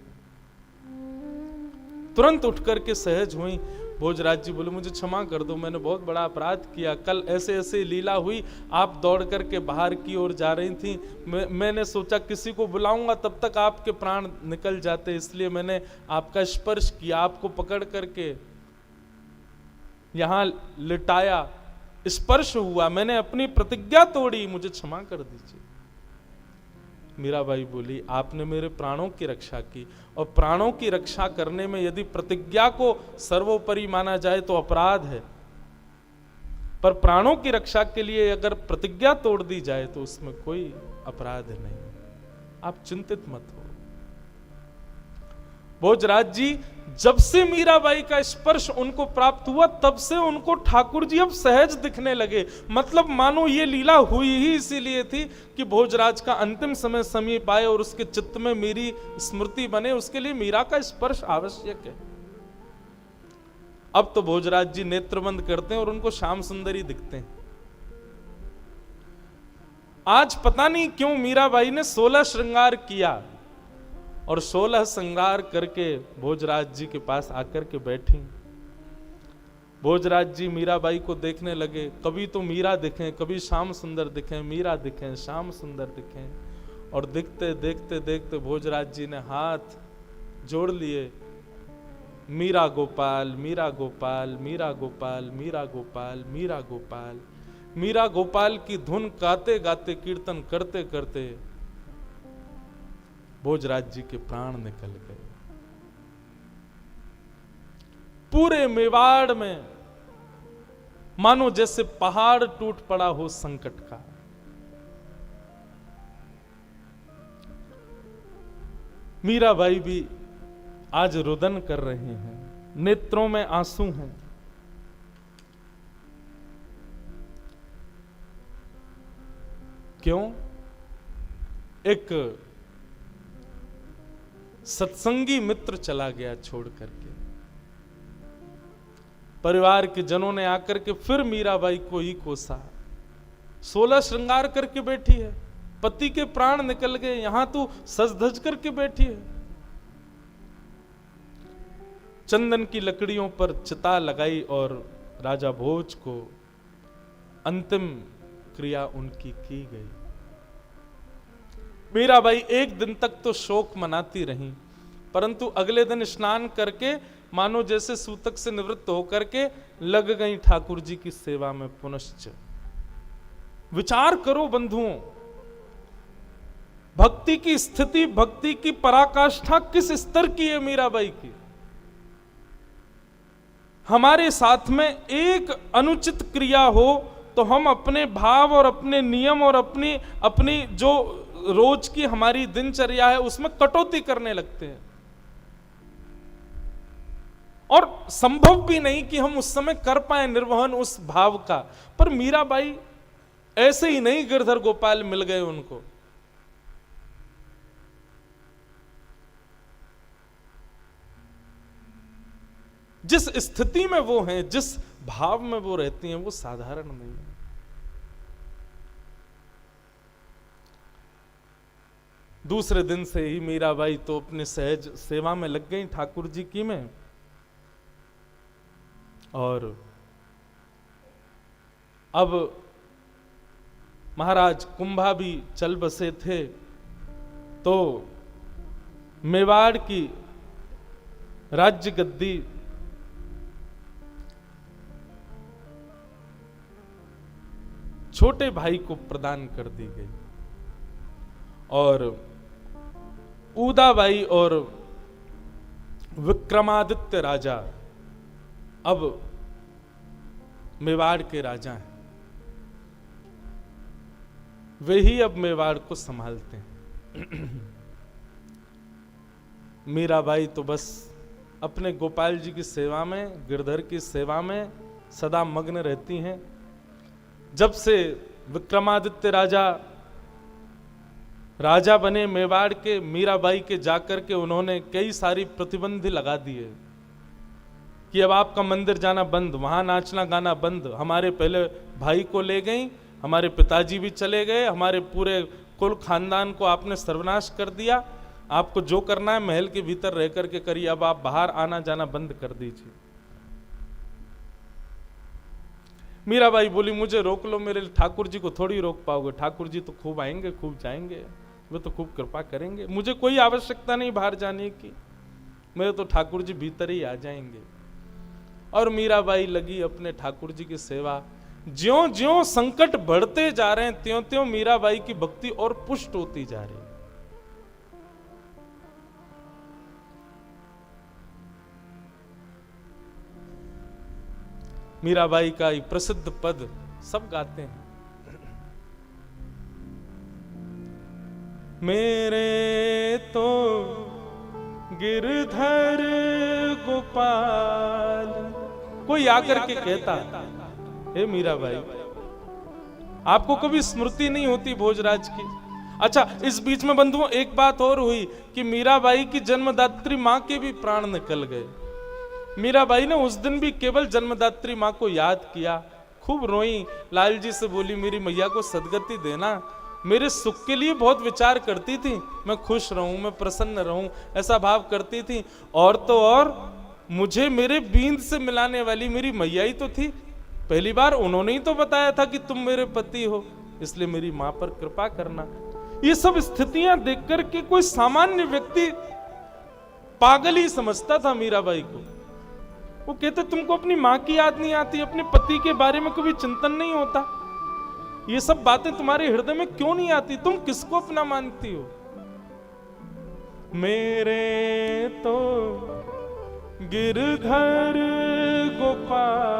तुरंत उठ करके सहज हुई। भोजराज जी बोले, मुझे क्षमा कर दो, मैंने बहुत बड़ा अपराध किया, कल ऐसे ऐसे लीला हुई, आप दौड़ करके बाहर की ओर जा रही थी, मैंने सोचा किसी को बुलाऊंगा तब तक आपके प्राण निकल जाते, इसलिए मैंने आपका स्पर्श किया, आपको पकड़ करके यहां लिटाया, स्पर्श हुआ, मैंने अपनी प्रतिज्ञा तोड़ी, मुझे क्षमा कर दीजिए। मीराबाई बोली, आपने मेरे प्राणों की रक्षा की, और प्राणों की रक्षा करने में यदि प्रतिज्ञा को सर्वोपरि माना जाए तो अपराध है, पर प्राणों की रक्षा के लिए अगर प्रतिज्ञा तोड़ दी जाए तो उसमें कोई अपराध नहीं, आप चिंतित मत हो। भोजराज जी जब से मीराबाई का स्पर्श उनको प्राप्त हुआ तब से उनको ठाकुर जी अब सहज दिखने लगे। मतलब मानो ये लीला हुई ही इसीलिए थी कि भोजराज का अंतिम समय समीप आए और उसके चित्त में मेरी स्मृति बने, उसके लिए मीरा का स्पर्श आवश्यक है। अब तो भोजराज जी नेत्र बंद करते हैं और उनको श्याम सुंदरी दिखते हैं। आज पता नहीं क्यों मीराबाई ने 16 श्रृंगार किया और 16 श्रृंगार करके भोजराज जी के पास आकर के बैठी। भोजराज जी मीराबाई को देखने लगे, कभी तो मीरा दिखें, कभी श्याम सुंदर दिखें, मीरा दिखें, श्याम सुंदर दिखें, और दिखते देखते देखते भोजराज जी ने हाथ जोड़ लिए, मीरा गोपाल, मीरा गोपाल, मीरा गोपाल, मीरा गोपाल, मीरा गोपाल, मीरा गोपाल की धुन गाते गाते, कीर्तन करते करते भोजराज जी के प्राण निकल गए। पूरे मेवाड़ में मानो जैसे पहाड़ टूट पड़ा हो संकट का। मीराबाई भी आज रुदन कर रहे हैं, नेत्रों में आंसू हैं। क्यों? एक सत्संगी मित्र चला गया छोड़ करके। परिवार के जनों ने आकर के फिर मीराबाई को ही कोसा। 16 श्रृंगार करके बैठी है, पति के प्राण निकल गए, यहां तो सज धज करके बैठी है। चंदन की लकड़ियों पर चिता लगाई और राजा भोज को अंतिम क्रिया उनकी की गई। मीराबाई एक दिन तक तो शोक मनाती रही, परंतु अगले दिन स्नान करके मानो जैसे सूतक से निवृत्त होकर के लग गई ठाकुर जी की सेवा में पुनश्च। विचार करो बंधुओं, भक्ति की स्थिति, भक्ति की पराकाष्ठा किस स्तर की है मीराबाई की। हमारे साथ में एक अनुचित क्रिया हो तो हम अपने भाव और अपने नियम और अपनी जो रोज की हमारी दिनचर्या है उसमें कटौती करने लगते हैं, और संभव भी नहीं कि हम उस समय कर पाए निर्वहन उस भाव का। पर मीराबाई ऐसे ही नहीं गिरधर गोपाल मिल गए उनको। जिस स्थिति में वो हैं, जिस भाव में वो रहती हैं, वो साधारण नहीं है। दूसरे दिन से ही मीराबाई तो अपने सहज सेवा में लग गई ठाकुर जी की में, और अब महाराज कुंभा भी चल बसे थे, तो मेवाड़ की राज्य गद्दी छोटे भाई को प्रदान कर दी गई, और उदाबाई और विक्रमादित्य राजा अब मेवाड़ के राजा हैं, वे ही अब मेवाड़ को संभालते हैं। मीराबाई तो बस अपने गोपाल जी की सेवा में, गिरधर की सेवा में सदा मग्न रहती हैं। जब से विक्रमादित्य राजा बने मेवाड़ के, मीराबाई के जाकर के उन्होंने कई सारी प्रतिबंध लगा दिए कि अब आपका मंदिर जाना बंद, वहां नाचना गाना बंद। हमारे पहले भाई को ले गई, हमारे पिताजी भी चले गए, हमारे पूरे कुल खानदान को आपने सर्वनाश कर दिया। आपको जो करना है महल के भीतर रह करके करिए, अब आप बाहर आना जाना बंद कर दीजिए। मीराबाई बोली मुझे रोक लो, मेरे ठाकुर जी को थोड़ी रोक पाओगे, ठाकुर जी तो खूब आएंगे, खूब जाएंगे, वे तो खूब कृपा करेंगे, मुझे कोई आवश्यकता नहीं बाहर जाने की, मेरे तो ठाकुर जी भीतर ही आ जाएंगे। और मीराबाई लगी अपने ठाकुर जी की सेवा। ज्यों ज्यों संकट बढ़ते जा रहे हैं त्यों त्यों मीराबाई की भक्ति और पुष्ट होती जा रही है। मीराबाई का एक प्रसिद्ध पद सब गाते हैं, मेरे तो गिरधर गोपाल। कोई आकर के कहता, हे मीराबाई, आपको कभी स्मृति नहीं होती भोजराज की? अच्छा, इस बीच में बंधुओं एक बात और हुई कि मीराबाई की जन्मदात्री मां के भी प्राण निकल गए। मीराबाई ने उस दिन भी केवल जन्मदात्री मां को याद किया, खूब रोई, लाल जी से बोली मेरी मैया को सदगति देना, मेरे सुख के लिए बहुत विचार करती थी, मैं खुश रहूं, मैं प्रसन्न रहूं, ऐसा भाव करती थी। और तो और मुझे मेरे बींद से मिलाने वाली मेरी मैया ही तो थी, पहली बार उन्होंने ही तो बताया था कि तुम मेरे पति हो, इसलिए मेरी मां पर कृपा करना। ये सब स्थितियां देख करके कोई सामान्य व्यक्ति पागल ही समझता था मीराबाई को। वो कहते तुमको अपनी मां की याद नहीं आती, अपने पति के बारे में कभी चिंतन नहीं होता, ये सब बातें तुम्हारे हृदय में क्यों नहीं आती, तुम किसको अपना मानती हो? मेरे तो गिरधर गोपाल